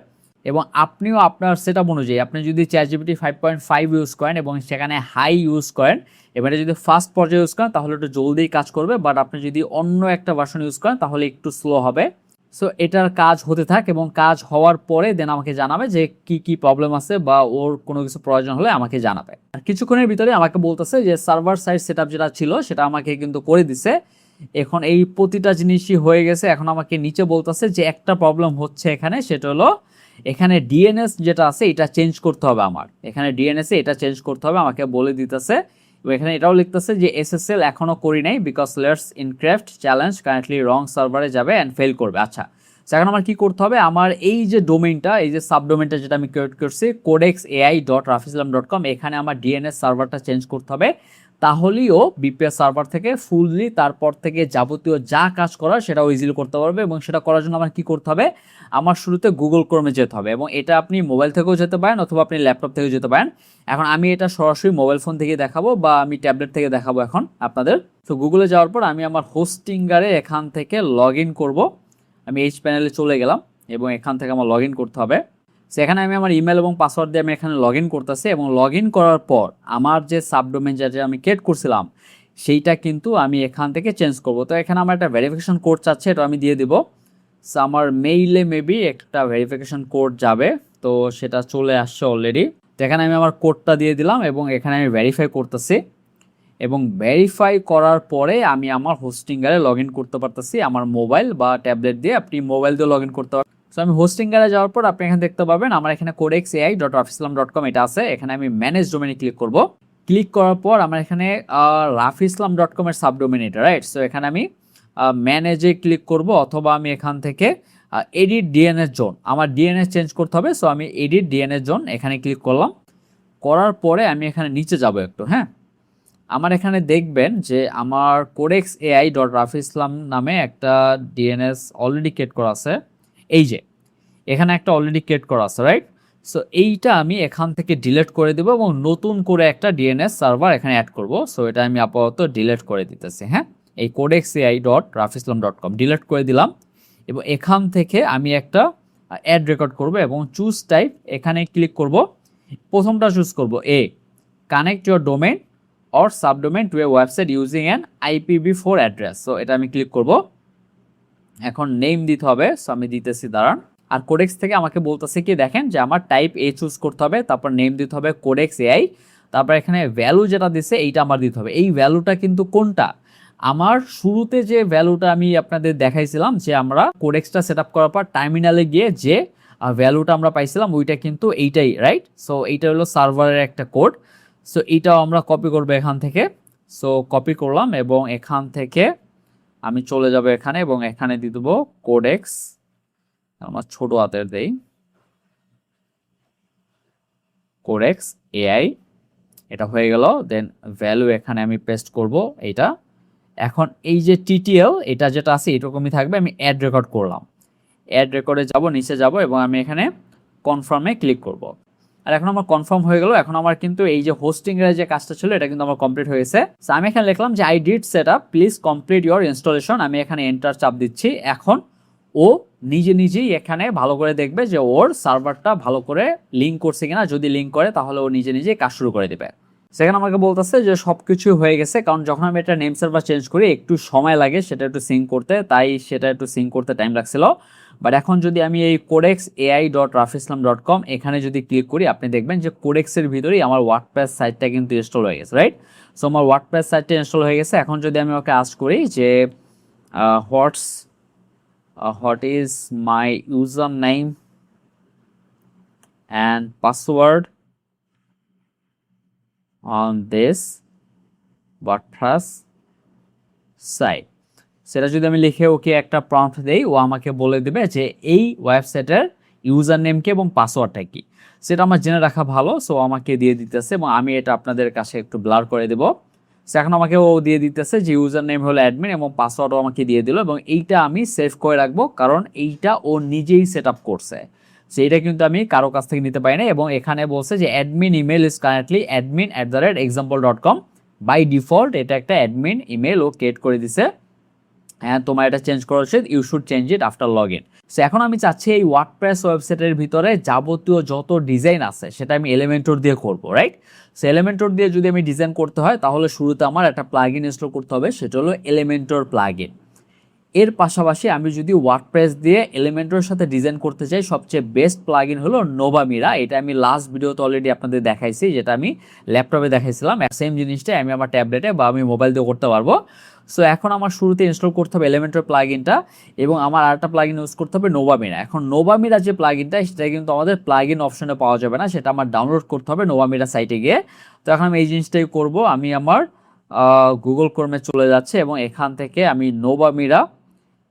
এবং আপনিও আপনার সেটআপ অনুযায়ী আপনি যদি ChatGPT 5.5 ইউজ করেন এবং সেখানে হাই ইউজ করেন, এবারে যদি ফাস্ট পর্যায়ে ইউজ করেন তাহলে একটু জলদি কাজ করবে, বাট আপনি যদি অন্য একটা ভার্সন ইউজ করেন তাহলে একটু স্লো হবে। সো এটার কাজ হতে থাক এবং কাজ হওয়ার পরে দেন আমাকে জানাবে যে কি কি প্রবলেম আছে বা ওর কোনো কিছু প্রয়োজন হলে আমাকে জানাবে। আর কিছুক্ষণের ভিতরে আমাকে বলতেছে যে সার্ভার সাইড সেটআপ যেটা ছিল সেটা আমাকে কিন্তু করে দিছে। এখন এই প্রতিটা জিনিসই হয়ে গেছে। এখন আমাকে নিচে বলতেছে যে একটা প্রবলেম হচ্ছে এখানে, সেটা হলো এখানে ডিএনএস যেটা আছে এটা চেঞ্জ করতে হবে। আমার এখানে ডিএনএস এ এটা চেঞ্জ করতে হবে আমাকে বলে দিতেছে। এবং এখানে এটাও লিখতেছে যে এসএসএল এখনো করি নাই বিকজ লেটস ইনক্রাফট চ্যালেঞ্জ কারেন্টলি রং সার্ভারে যাবে অ্যান্ড ফেল করবে। আচ্ছা, এখন আমার কি করতে হবে, আমার এই যে ডোমেইনটা, এই যে সাবডোমেইনটা যেটা আমি ক্রিয়েট করছি codexai.rafislam.com, এখানে আমার ডিএনএস সার্ভারটা চেঞ্জ করতে হবে। তাহলেও বিপিএস সার্ভার থেকে ফুললি তারপর থেকে যাবতীয় যা কাজ করার সেটাও ইজিলি করতে পারবে। এবং সেটা করার জন্য আমার কি করতে হবে, আমার শুরুতে গুগল ক্রোমে যেতে হবে এবং এটা আপনি মোবাইল থেকেও যেতে পারেন অথবা আপনি ল্যাপটপ থেকেও যেতে পারেন। এখন আমি এটা সরাসরি মোবাইল ফোন থেকে দেখাবো বা আমি ট্যাবলেট থেকে দেখাবো এখন আপনাদের। তো গুগলে যাওয়ার পর আমি আমার হোস্টিঙ্গারে এখান থেকে লগ ইন করবো। আমি এইচ প্যানেলে চলে গেলাম এবং এখান থেকে আমার লগ ইন করতে হবে। সেখানে আমি আমার ইমেল এবং পাসওয়ার্ড দিয়ে আমি এখানে লগ ইন করতেছি এবং লগ ইন করার পর আমার যে সাবডোমেন যেটা আমি ক্রিয়েট করছিলাম সেইটা কিন্তু আমি এখান থেকে চেঞ্জ করব। তো এখানে আমার একটা ভেরিফিকেশন কোড চাচ্ছে, এটা আমি দিয়ে দিব। সো আমার মেইলে মেবি একটা ভেরিফিকেশন কোড যাবে, তো সেটা চলে আসছে অলরেডি। তো এখানে আমি আমার কোডটা দিয়ে দিলাম এবং এখানে আমি ভেরিফাই করতেছি এবং ভেরিফাই করার পরে আমি আমার হোস্টিঙ্গারে লগ ইন করতে পারতেছি আমার মোবাইল বা ট্যাবলেট দিয়ে। আপনি মোবাইল দিয়ে লগ ইন করতে পারবেন। সো আমি হোস্টিঙ্গারে যাওয়ার পর আপনি এখানে দেখতে পাবেন আমার এখানে codexai.rafislam.com এটা আছে। এখানে আমি ম্যানেজ ডোমেনে ক্লিক করব। ক্লিক করার পর আমার এখানে rafislam.com এর সাবডোমেন এটা, রাইট? সো এখানে আমি ম্যানেজে ক্লিক করব অথবা আমি এখান থেকে এডিট ডিএনএস জোন, আমার ডিএনএস চেঞ্জ করতে হবে। সো আমি এডিট ডিএনএস জোন এখানে ক্লিক করলাম। করার পরে আমি এখানে নিচে যাব একটু, হ্যাঁ। আমার এখানে দেখবেন যে আমার codexai.rafislam নামে একটা ডিএনএস অলরেডি ক্রিয়েট করা আছে। এই যে এখানে একটা অলরেডি ক্রিয়েট করা আছে, রাইট? সো এইটা আমি এখান থেকে ডিলিট করে দেবো এবং নতুন করে একটা ডিএনএস সার্ভার এখানে অ্যাড করব। সো এটা আমি আপাতত ডিলিট করে দিতেছি, হ্যাঁ। এই codexai.rafislam.com ডিলিট করে দিলাম এবং এখান থেকে আমি একটা অ্যাড রেকর্ড করব এবং চুজ টাইপ এখানে ক্লিক করব। প্রথমটা চুজ করব connect your domain or subdomain to a website using an IPv4 address। So এটা আমি ক্লিক করব। এখন নেম দিতে হবে, সো আমি দিতেছি, দাঁড়ান। আর কোডেক্স থেকে আমাকে বলতেছে কি দেখেন যে আমার টাইপ এ চুজ করতে হবে, তারপর নেম দিতে হবে codexai, তারপর এখানে ভ্যালু যেটা দিছে এইটা আমার দিতে হবে। এই ভ্যালুটা কিন্তু কোনটা, আমার শুরুতে যে ভ্যালুটা আমি আপনাদের দেখাইছিলাম যে আমরা কোডেক্সটা সেট আপ করার পর টার্মিনালে গিয়ে যে ভ্যালুটা আমরা পাইছিলাম ওইটা কিন্তু এইটাই, রাইট? সো এইটা হলো সার্ভারের একটা কোড। সো এইটাও আমরা কপি করবো এখান থেকে। সো কপি করলাম এবং এখান থেকে আমি চলে যাব এখানে এবং এখানে দিয়ে দেবো কোডেক্স, আমার ছোট হাতের দেই, কোডেক্স এআই, এটা হয়ে গেল। দেন ভ্যালু এখানে আমি পেস্ট করব এইটা। এখন এই যে টিটিএল এটা যেটা আছে এরকমই থাকবে। আমি অ্যাড রেকর্ড করলাম, অ্যাড রেকর্ডে যাব, নিচে যাব এবং আমি এখানে কনফার্মে ক্লিক করব। আর এখন আমার কনফার্ম হয়ে গেল। এখন আমার কিন্তু এই যে হোস্টিং এর যে কাজটা ছিল এটা কিন্তু আমার কমপ্লিট হয়ে গেছে। সো আমি এখানে লিখলাম যে I did set up, please complete your installation. আমি এখানে এন্টার চাপ দিচ্ছি। এখন ও নিজে নিজেই এখানে ভালো করে দেখবে যে ওর সার্ভারটা ভালো করে লিঙ্ক করছে কিনা। যদি লিঙ্ক করে তাহলে ও নিজে নিজেই কাজ শুরু করে দেবে। সেখানে আমাকে বলতেছে যে সবকিছু হয়ে গেছে, কারণ যখন আমি একটা নেম সার্ভার চেঞ্জ করি একটু সময় লাগে সেটা একটু সিঙ্ক করতে, তাই সেটা একটু সিঙ্ক করতে টাইম লাগছিল। বাট এখন যদি আমি এই codex.ai.rafiislam.com এখানে যদি ক্লিক করি, আপনি দেখবেন যে কোডেক্সের ভিতরেই আমার ওয়ার্ডপ্রেস সাইটটা কিন্তু ইনস্টল হয়ে গেছে, রাইট? সো আমার ওয়ার্ডপ্রেস সাইটটা ইনস্টল হয়ে গেছে। এখন যদি আমি ওকে আস্ক করি যে what is my username and password on this WordPress site, সেটা যদি আমি লিখে ওকে একটা প্রম্পট দেই, ও আমাকে বলে দেবে যে এই ওয়েবসাইটের ইউজার নেমকে এবং পাসওয়ার্ডটা কি, সেটা আমার জেনে রাখা ভালো। সো আমাকে দিয়ে দিতেছে এবং আমি এটা আপনাদের কাছে একটু ব্লার করে দেবো। সো এখন আমাকে ও দিয়ে দিতেছে যে ইউজার নেম হলো অ্যাডমিন এবং পাসওয়ার্ডও আমাকে দিয়ে দিল, এবং এইটা আমি সেভ করে রাখবো কারণ এইটা ও নিজেই সেট আপ করছে। সো এইটা কিন্তু আমি কারো কাছ থেকে নিতে পারি না। এবং এখানে বলছে যে admin email is currently admin@example.com, by default এটা একটা অ্যাডমিন ইমেল ও ক্রিয়েট করে দিছে। হ্যাঁ, তোমার এটা চেঞ্জ করা উচিত, you should change it after log in. So এখন আমি চাচ্ছি এই ওয়ার্ডপ্রেস ওয়েবসাইটের ভিতরে যাবতীয় যত ডিজাইন আছে সেটা আমি এলিমেন্টর দিয়ে করবো, রাইট? সো এলিমেন্টর দিয়ে যদি আমি ডিজাইন করতে হয় তাহলে শুরুতে আমার একটা প্লাগইন ইনস্টল করতে হবে, সেটা হলো এলিমেন্টর প্লাগইন। এর পাশাপাশি আমি যদি ওয়ার্ডপ্রেস দিয়ে এলিমেন্টর সাথে ডিজাইন করতে চাই, সবচেয়ে বেস্ট প্লাগইন হলো নোভামিরা। এটা আমি লাস্ট ভিডিওতে অলরেডি আপনাদের দেখাইছি, যেটা আমি ল্যাপটপে দেখাইছিলাম। সেম জিনিসটাই আমি আমার ট্যাবলেটে বা আমি মোবাইল দিয়ে করতে পারবো। সো এখন আমার শুরুতে ইনস্টল করতে হবে এলিমেন্টর প্লাগইনটা, এবং আমার আরেকটা প্লাগইন ইউজ করতে হবে নোভামিরা। এখন নোভামিরা যে প্লাগইনটা, সেটা কিন্তু আমাদের প্লাগইন অপশনে পাওয়া যাবে না, সেটা আমার ডাউনলোড করতে হবে নোভামিরা সাইটে গিয়ে। তো এখন আমি এই জিনিসটাই করব, আমি আমার গুগল ক্রোমে চলে যাচ্ছে এবং এখান থেকে আমি নোভামিরা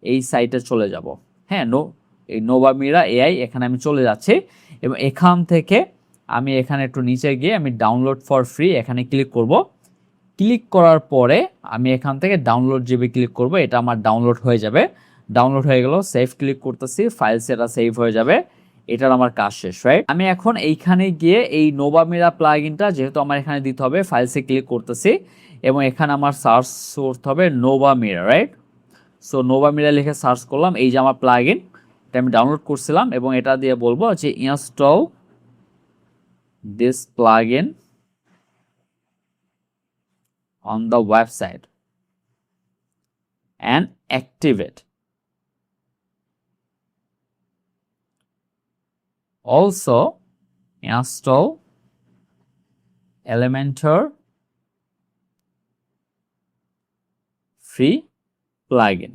এই সাইটে চলে যাব। হ্যাঁ, এই নোভামিরা এআই এখানে আমি চলে যাচ্ছি, এবং এখান থেকে আমি এখানে একটু নিচে গিয়ে আমি ডাউনলোড ফর ফ্রি এখানে ক্লিক করব। ক্লিক করার পরে আমি এখান থেকে ডাউনলোড জিবি ক্লিক করব, এটা আমার ডাউনলোড হয়ে যাবে। ডাউনলোড হয়ে গেল, সেভ ক্লিক করতেছি, ফাইল সেটা সেভ হয়ে যাবে, এটার আমার কাজ শেষ, রাইট? আমি এখন এইখানে গিয়ে এই নোভামিরা প্লাগইনটা যেহেতু আমার এখানে দিতে হবে, ফাইলসে ক্লিক করতেছি এবং এখানে আমার সার্চ করতে হবে নোভামিরা, রাইট? সো নোভামিরা লিখে সার্চ করলাম, এই যে আমার প্লাগইন, এটা আমি ডাউনলোড করছিলাম এবং এটা দিয়ে বলবো যে install this plugin on the website and activate. Also install Elementor free plugin.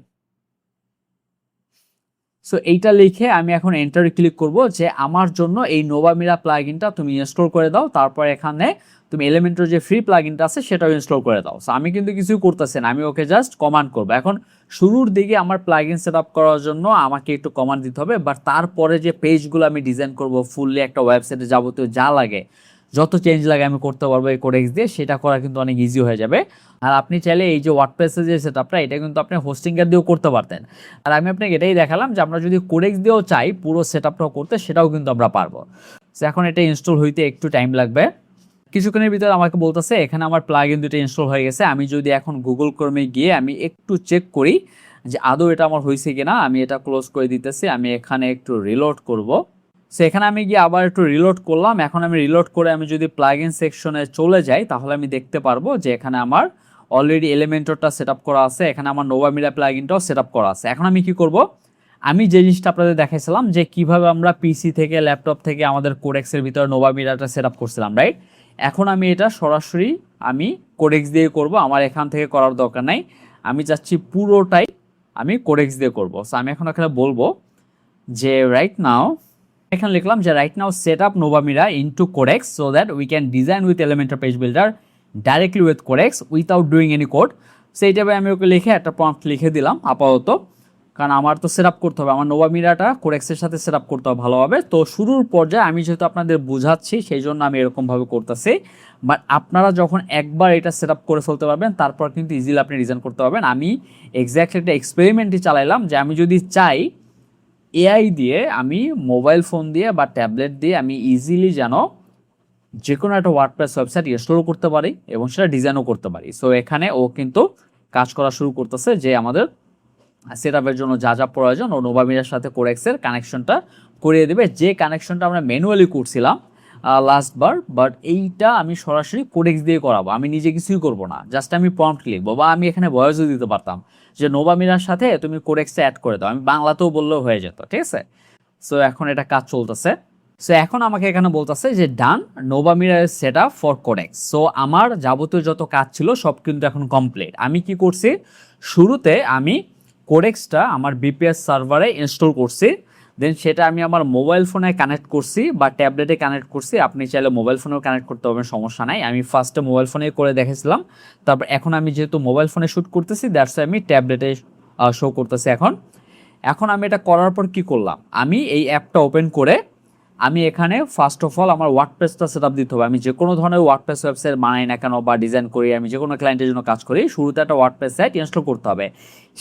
So এইটা লিখে আমি এখন এন্টারে ক্লিক করব যে আমার জন্য এই নোভামিরা প্লাগইনটা তুমি ইনস্টল করে দাও, তারপর এখানে তুমি এলিমেন্টর যে ফ্রি প্লাগইনটা আছে সেটাও ইনস্টল করে দাও। সো আমি কিন্তু কিছুই করতেছি না, আমি ওকে জাস্ট কমান্ড করব। এখন শুরুর দিকে আমার প্লাগইন সেট আপ করার জন্য আমাকে একটু কমান্ড দিতে হবে, বাট তারপরে যে পেজগুলো আমি ডিজাইন করব, ফুললি একটা ওয়েবসাইটে যাবতীয় যা লাগে, যত চেঞ্জ লাগে আমি করতে পারবো এই কোডেক্স দিয়ে, সেটা করা কিন্তু অনেক ইজি হয়ে যাবে। আর আপনি চাইলে এই যে ওয়ার্ডপ্রেসের যে সেটআপটা, এটা কিন্তু আপনি হোস্টিংয়ের দিয়েও করতে পারতেন। আর আমি আপনাকে এটাই দেখালাম যে আমরা যদি কোডেক্স দিয়েও চাই পুরো সেটআপটাও করতে, সেটাও কিন্তু আমরা পারবো। সো এখন এটা ইনস্টল হইতে একটু টাইম লাগবে, কিছুক্ষণের ভিতরে আমাকে বলতেছে এখানে আমার প্লাগইন দুটো ইনস্টল হয়ে গেছে। আমি যদি এখন গুগল ক্রোমে গিয়ে আমি একটু চেক করি যে আদৌ এটা আমার হয়েছে কিনা, আমি এটা ক্লোজ করে দিতেছি, আমি এখানে একটু রিলোড করব। সো এখানে আমি গিয়ে আবার একটু রিলোড করলাম। এখন আমি রিলোড করে আমি যদি প্লাগইন সেকশনে চলে যাই তাহলে আমি দেখতে পারবো যে এখানে আমার অলরেডি এলিমেন্টরটা সেট আপ করা আছে, এখানে আমার নোভামিরা প্লাগইনটাও সেট আপ করা আছে। এখন আমি কি করব, আমি যে জিনিসটা আপনাদের দেখাইছিলাম যে কিভাবে আমরা পিসি থেকে ল্যাপটপ থেকে আমাদের কোডেক্সের ভিতরে নোভামিরাটা সেট আপ করছিলাম, রাইট? এখন আমি এটা সরাসরি আমি কোডেক্স দিয়ে করব, আমার এখান থেকে করার দরকার নাই। আমি চাচ্ছি পুরোটাই আমি কোডেক্স দিয়ে করব। সো আমি এখন এখানে বলবো যে রাইট নাও, এখানে লিখলাম যে right now set up Novamira into Codex so that we can design with Elementor page builder directly with Codex without doing any code. সেইটাবে আমি ওকে লিখে একটা প্রম্পট লিখে দিলাম আপাতত, কারণ আমার তো সেট আপ করতে হবে, আমার নোভামিরাটা কোডেক্সের সাথে সেট আপ করতে হবে ভালোভাবে। তো শুরুর পর্যায়ে আমি যেহেতু আপনাদের বোঝাচ্ছি সেই জন্য আমি এরকমভাবে করতেছি, বাট আপনারা যখন একবার এটা সেট আপ করে ফেলতে পারবেন তারপর কিন্তু ইজিলি আপনি ডিজাইন করতে পারবেন। আমি এক্স্যাক্টলি একটা এক্সপেরিমেন্টই চালাইলাম যে আমি যদি চাই এআই দিয়ে আমি মোবাইল ফোন দিয়ে বা ট্যাবলেট দিয়ে আমি ইজিলি যেন যে কোনো একটা ওয়ার্ডপ্রেস ওয়েবসাইট ইনস্টলও করতে পারি এবং সেটা ডিজাইনও করতে পারি। সো এখানে ও কিন্তু কাজ করা শুরু করতেছে যে আমাদের সেটআপের জন্য যা যা প্রয়োজন ও নোভামিরার সাথে কোডেক্সের কানেকশনটা করিয়ে দেবে, যে কানেকশনটা আমরা ম্যানুয়ালি করছিলাম লাস্টবার, বাট এইটা আমি সরাসরি কোডেক্স দিয়ে করাবো। আমি নিজে কিছুই করব না, জাস্ট আমি প্রম্পট লিখবো বা আমি এখানে ভয়েসও দিতে পারতাম। যে নোভা মিরার সাথে তুমি কোডেক্সটা অ্যাড করে দাও, আমি বাংলাতেও বললেও হয়ে যেত, ঠিক আছে। সো এখন এটা কাজ চলতেছে। সো এখন আমাকে এখানে বলতেছে যে ডান, নোভা মিরার set up for Codex. So আমার যাবতীয় যত কাজ ছিল সব কিন্তু এখন কমপ্লিট। আমি কি করছি, শুরুতে আমি কোডেক্সটা আমার বিপিএস সার্ভারে ইনস্টল করছি, দেন সেটা আমি আমার মোবাইল ফোনে কানেক্ট করছি বা ট্যাবলেটে কানেক্ট করছি। আপনি চাইলে মোবাইল ফোনেও কানেক্ট করতে পারবেন, সমস্যা নাই। আমি ফার্স্টে মোবাইল ফোনে করে দেখেছিলাম, তারপর এখন আমি যেহেতু মোবাইল ফোনে শ্যুট করতেছি দ্যাটস আমি ট্যাবলেটে শো করতেছি। এখন আমি এটা করার পর কি করলাম, আমি এই অ্যাপটা ওপেন করে আমি এখানে ফার্স্ট অফ অল আমার ওয়ার্ডপ্রেসটা সেট আপ দিতে হবে। আমি যে কোনো ধরনের ওয়ার্ডপ্রেস ওয়েবসাইট বানাই না কেন বা ডিজাইন করি, আমি যে কোনো ক্লায়েন্টের জন্য কাজ করি, শুরুতে একটা ওয়ার্ডপ্রেস সাইট ইনস্টল করতে হবে।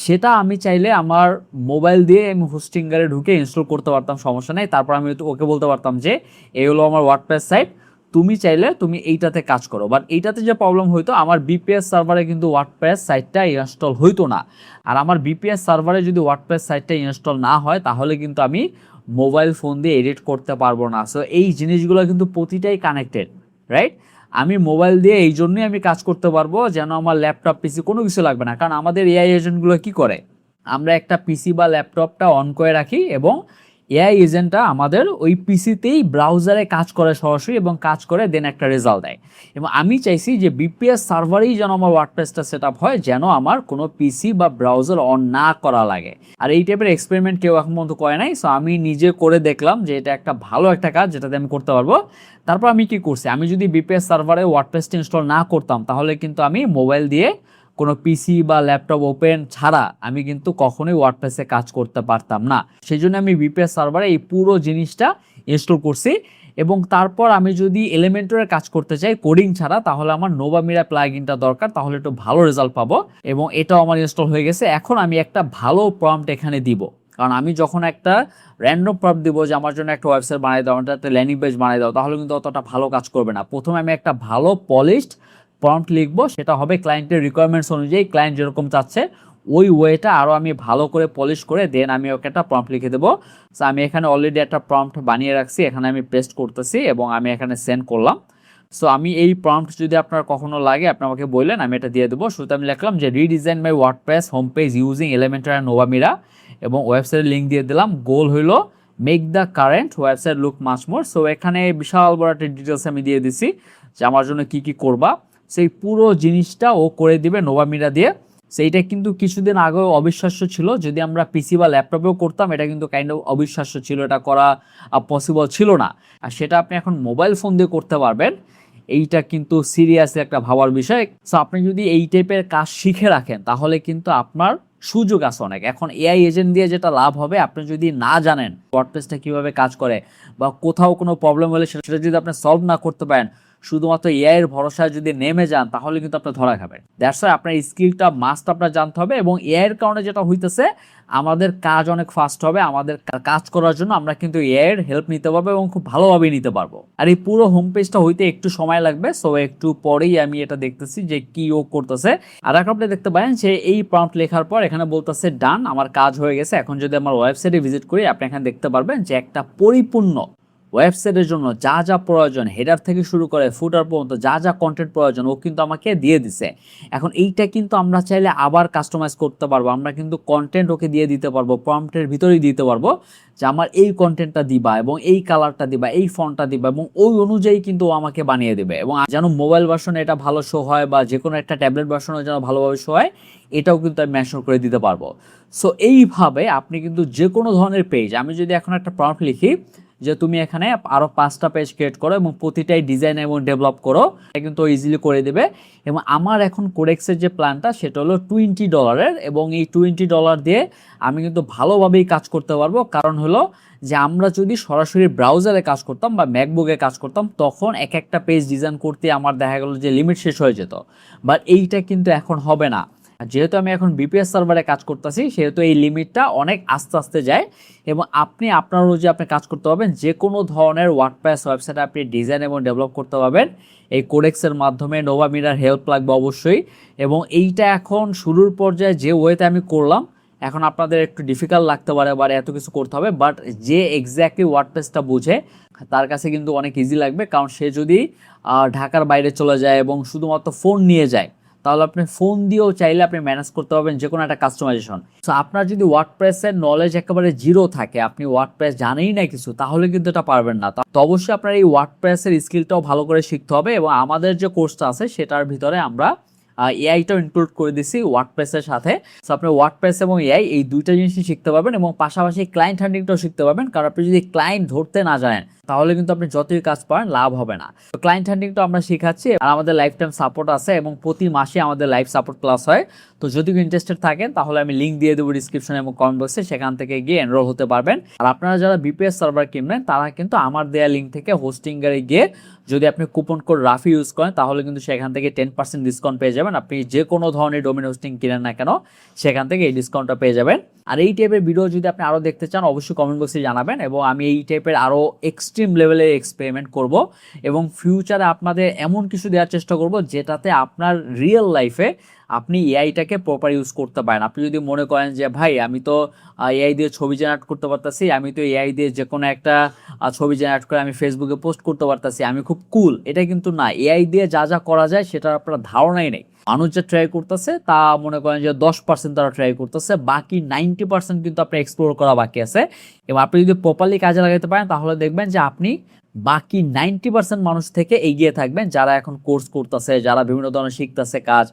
সেটা আমি চাইলে আমার মোবাইল দিয়ে আমি হোস্টিংগারে ঢুকে ইনস্টল করতে পারতাম, সমস্যা নেই। তারপর আমি ওকে বলতে পারতাম যে এই হলো আমার ওয়ার্ডপ্রেস সাইট, তুমি চাইলে তুমি এইটাতে কাজ করো। বাট এইটাতে যে প্রবলেম হইতো, আমার বিপিএস সার্ভারে কিন্তু ওয়ার্ডপ্রেস সাইটটা ইনস্টল হইতো না। আর আমার বিপিএস সার্ভারে যদি ওয়ার্ডপ্রেস সাইটটা ইনস্টল না হয় তাহলে কিন্তু আমি মোবাইল ফোন দিয়ে এডিট করতে পারবো না। সো এই জিনিসগুলো কিন্তু প্রতিটাই কানেক্টেড, রাইট। আমি মোবাইল দিয়ে এই জন্যই আমি কাজ করতে পারবো যেন আমার ল্যাপটপ পিসি কোনো কিছু লাগবে না। কারণ আমাদের এআই এজেন্টগুলো কি করে, আমরা একটা পিসি বা ল্যাপটপটা অন করে রাখি এবং এআই এজেন্টটা আমাদের ওই পিসিতেই ব্রাউজারে কাজ করে সরাসরি এবং কাজ করে দেন একটা রেজাল্ট দেয়। এবং আমি চাইছি যে বিপিএস সার্ভারেই যেন আমার ওয়ার্ডপ্রেসটা সেট আপ হয়, যেন আমার কোনো পিসি বা ব্রাউজার অন না করা লাগে। আর এই টাইপের এক্সপেরিমেন্ট কেউ এখন পর্যন্ত করে নাই। সো আমি নিজে করে দেখলাম যে এটা একটা ভালো একটা কাজ যেটাতে আমি করতে পারবো। তারপর আমি কি করছি, আমি যদি বিপিএস সার্ভারে ওয়ার্ডপ্রেসটা ইনস্টল না করতাম তাহলে কিন্তু আমি মোবাইল দিয়ে কোনো পিসি বা ল্যাপটপ ওপেন ছাড়া আমি কিন্তু কখনোই ওয়ার্ডপ্রেসে কাজ করতে পারতাম না। সেই জন্য আমি বিপিএস সার্ভারে এই পুরো জিনিসটা ইনস্টল করছি। এবং তারপর আমি যদি এলিমেন্টরের কাজ করতে চাই কোডিং ছাড়া, তাহলে আমার নোভা মিরা প্লাগইনটা দরকার, তাহলে একটু ভালো রেজাল্ট পাবো। এবং এটাও আমার ইনস্টল হয়ে গেছে। এখন আমি একটা ভালো প্রম্পট এখানে দিব, কারণ আমি যখন একটা র্যান্ডম প্রম্পট দিব যে আমার জন্য একটা ওয়েবসাইট বানিয়ে দাও, একটা ল্যান্ডিং পেজ বানিয়ে দাও, তাহলে কিন্তু অতটা ভালো কাজ করবে না। প্রথমে আমি একটা ভালো পলিশড প্রম্পট লিখবো, সেটা হবে ক্লায়েন্টের রিকোয়ারমেন্টস অনুযায়ী, ক্লায়েন্ট যেরকম চাচ্ছে ওই ওয়েটা আরও আমি ভালো করে পলিশ করে দেন আমি ওকে একটা প্রম্পট লিখে দেবো। সো আমি এখানে অলরেডি একটা প্রম্পট বানিয়ে রাখছি, এখানে আমি পেস্ট করতেছি এবং আমি এখানে সেন্ড করলাম। সো আমি এই প্রম্পট যদি আপনার কখনো লাগে আপনি আমাকে বললেন, আমি এটা দিয়ে দেবো। শুরুতে আমি লিখলাম যে redesign my WordPress home page using Elementor and Nova Mira, এবং ওয়েবসাইটের লিঙ্ক দিয়ে দিলাম। গোল হইলো make the current website look much more. So এখানে বিশাল বড় একটা ডিটেলস আমি দিয়ে দিছি যে আমার জন্য কি কি করবা, সেই পুরো জিনিসটা ও করে দিবে নোভা মিরা দিয়ে। সেইটা কিন্তু কিছুদিন আগেও অবিশ্বাস্য ছিল, যদি আমরা পিসি বা ল্যাপটপেও করতাম এটা কিন্তু কাইন্ড অফ অবিশ্বাস্য ছিল, এটা করা পসিবল ছিল না। আর সেটা আপনি এখন মোবাইল ফোন দিয়ে করতে পারবেন, এইটা কিন্তু সিরিয়াসলি একটা ভাবার বিষয়। সো আপনি যদি এই টাইপের কাজ শিখে রাখেন তাহলে কিন্তু আপনার সুযোগ আছে অনেক। এখন এআই এজেন্ট দিয়ে যেটা লাভ হবে, আপনি যদি না জানেন ওয়ার্ডপ্রেসটা কিভাবে কাজ করে বা কোথাও কোনো প্রবলেম হলে সেটা যদি আপনি সলভ না করতে পারেন, শুধুমাত্র এআই এর ভরসায় যদি নেমে যান তাহলে কিন্তু আপনি ধরা খাবেন। দ্যাটস ওয়াই আপনার স্কিলটা মাস্ট আপনার জানতে হবে। এবং এআই এর কারণে যেটা হইতেছে, আমাদের কাজ অনেক ফাস্ট হবে। আমাদের কাজ করার জন্য আমরা কিন্তু এআই এর হেল্প নিতে পারবো এবং খুব ভালোভাবে নিতে পারবো। আর এই পুরো হোম পেজটা হইতে একটু সময় লাগবে, সো একটু পরেই আমি এটা দেখতেছি যে কি ও করতেছে। আর এখন আপনি দেখতে পারেন যে এই প্রম্পট লেখার পর এখানে বলতেছে ডান, আমার কাজ হয়ে গেছে। এখন যদি আমার ওয়েবসাইটে ভিজিট করি আপনি এখানে দেখতে পারবেন যে একটা পরিপূর্ণ ওয়েবসাইটের জন্য যা যা প্রয়োজন, হেডার থেকে শুরু করে ফুটার পর্যন্ত যা যা কন্টেন্ট প্রয়োজন ও কিন্তু আমাকে দিয়ে দিছে। এখন এইটা কিন্তু আমরা চাইলে আবার কাস্টমাইজ করতে পারবো। আমরা কিন্তু কন্টেন্ট ওকে দিয়ে দিতে পারবো, প্রম্পটের ভিতরেই দিতে পারবো যে আমার এই কন্টেন্টটা দিবা এবং এই কালারটা দিবা, এই ফন্টটা দিবা, এবং ওই অনুযায়ী কিন্তু ও আমাকে বানিয়ে দেবে। এবং যেন মোবাইল ভার্সনে এটা ভালো শো হয় বা যে কোনো একটা ট্যাবলেট ভার্সনে যেন ভালোভাবে শো হয়, এটাও কিন্তু আমি মেনশন করে দিতে পারবো। সো এইভাবে আপনি কিন্তু যে কোনো ধরনের পেজ, আমি যদি এখন একটা প্রম্পট লিখি যে তুমি এখানে আরো 5টা পেজ ক্রিয়েট করো এবং প্রতিটাই ডিজাইন এবং ডেভেলপ করো, এটা কিন্তু ইজিলি করে দেবে। এবং আমার এখন কোডেক্সের যে প্ল্যানটা সেটা হলো $20, এবং এই $20 দিয়ে আমি কিন্তু ভালোভাবেই কাজ করতে পারবো। কারণ হলো যে আমরা যদি সরাসরি ব্রাউজারে কাজ করতাম বা ম্যাকবুকে কাজ করতাম তখন এক একটা পেজ ডিজাইন করতে আমার দেখা গেল যে লিমিট শেষ হয়ে যেত। বাট এইটা কিন্তু এখন হবে না। যেহেতু আমি এখন বিপিএস সার্ভারে কাজ করতেছি সেহেতু এই লিমিটটা অনেক আস্তে আস্তে যায়, এবং আপনি আপনার অনুযায়ী আপনি কাজ করতে পারবেন। যে কোনো ধরনের ওয়ার্ডপ্রেস ওয়েবসাইট আপনি ডিজাইন এবং ডেভেলপ করতে পারবেন এই কোডেক্সের মাধ্যমে। নোভা মিরার হেল্প লাগবে অবশ্যই। এবং এইটা এখন শুরুর পর্যায়ে যে ওয়েতে আমি করলাম, এখন আপনাদের একটু ডিফিকাল্ট লাগতে পারে বা এত কিছু করতে হবে, বাট যে এক্স্যাক্টলি ওয়ার্ডপ্রেসটা বুঝে তার কাছে কিন্তু অনেক ইজি লাগবে। কারণ সে যদি ঢাকার বাইরে চলে যায় এবং শুধুমাত্র ফোন নিয়ে যায় তাহলে আপনি ফোন দিয়েও চাইলে আপনি ম্যানেজ করতে পারবেন যে কোনো একটা কাস্টমাইজেশন। সো আপনার যদি ওয়ার্ডপ্রেসের নলেজ একেবারে জিরো থাকে, আপনি ওয়ার্ডপ্রেস জানেই না কিছু, তাহলে কিন্তু এটা পারবেন না। তো অবশ্যই আপনার এই ওয়ার্ডপ্রেসের স্কিলটাও ভালো করে শিখতে হবে, এবং আমাদের যে কোর্সটা আছে সেটার ভিতরে আমরা এআইটাও ইনক্লুড করে দিছি ওয়ার্ডপ্রেসের সাথে। সো আপনি ওয়ার্ডপ্রেস এবং এআই এই দুইটা জিনিসই শিখতে পারবেন, এবং পাশাপাশি ক্লায়েন্ট হ্যান্ডলিংটাও শিখতে পারবেন। কারণ আপনি যদি ক্লায়েন্ট ধরতে না জানেন তাহলে কিন্তু আপনি যতই কাজ পারেন লাভ হবে না। তো ক্লায়েন্ট হ্যান্ডলিংটা আমরা শিখাচ্ছি, আর আমাদের লাইফ টাইম সাপোর্ট আছে, এবং প্রতি মাসে আমাদের লাইভ সাপোর্ট ক্লাস হয়। তো যদি ইন্টারেস্টেড থাকেন তাহলে আমি লিঙ্ক দিয়ে দেবো ডিসক্রিপশনে এবং কমেন্ট বক্সে, সেখান থেকে গিয়ে এনরোল হতে পারবেন। আর আপনারা যারা বিপিএস সার্ভার কিনবেন তারা কিন্তু আমার দেয়া লিঙ্ক থেকে হোস্টিংয়ে গিয়ে যদি আপনি কুপন কোড রাফি ইউজ করেন তাহলে কিন্তু সেখান থেকে 10% ডিসকাউন্ট পেয়ে যাবেন। আপনি যে কোনো ধরনের ডোমেন হোস্টিং কিনেন না কেন সেখান থেকে এই ডিসকাউন্টটা পেয়ে যাবেন। আর এই টাইপের ভিডিও যদি আপনি আরও দেখতে চান অবশ্যই কমেন্ট বক্সে জানাবেন, এবং আমি এই টাইপের আরও এক্সট্রিম লেভেলের এক্সপেরিমেন্ট করব, এবং ফিউচারে আপনাদের এমন কিছু দেওয়ার চেষ্টা করব যেটাতে আপনার রিয়েল লাইফে আপনি এআইটাকে প্রপার ইউজ করতে পারেন। আপনি যদি মনে করেন যে ভাই আমি তো এআই দিয়ে ছবি জেনারেট করতে পারতাছি, আমি তো এআই দিয়ে যে কোনো একটা ছবি জেনারেট করে আমি ফেসবুকে পোস্ট করতে পারতাছি, আমি খুব কুল, এটা কিন্তু না। এআই দিয়ে যা যা করা যায় সেটার আপনার ধারণাই নেই। মানুষ যা ট্রাই করতেছে তা মনে করেন যে 10% তারা ট্রাই করতেছে, বাকি 90% কিন্তু আপনি এক্সপ্লোর করা বাকি আছে। এবং আপনি যদি প্রপারলি কাজে লাগাতে পারেন তাহলে দেখবেন যে আপনি বাকি 90% মানুষ থেকে এগিয়ে থাকবেন, যারা এখন কোর্স করতেছে, যারা বিভিন্ন ধরনের শিখতেছে কাজ।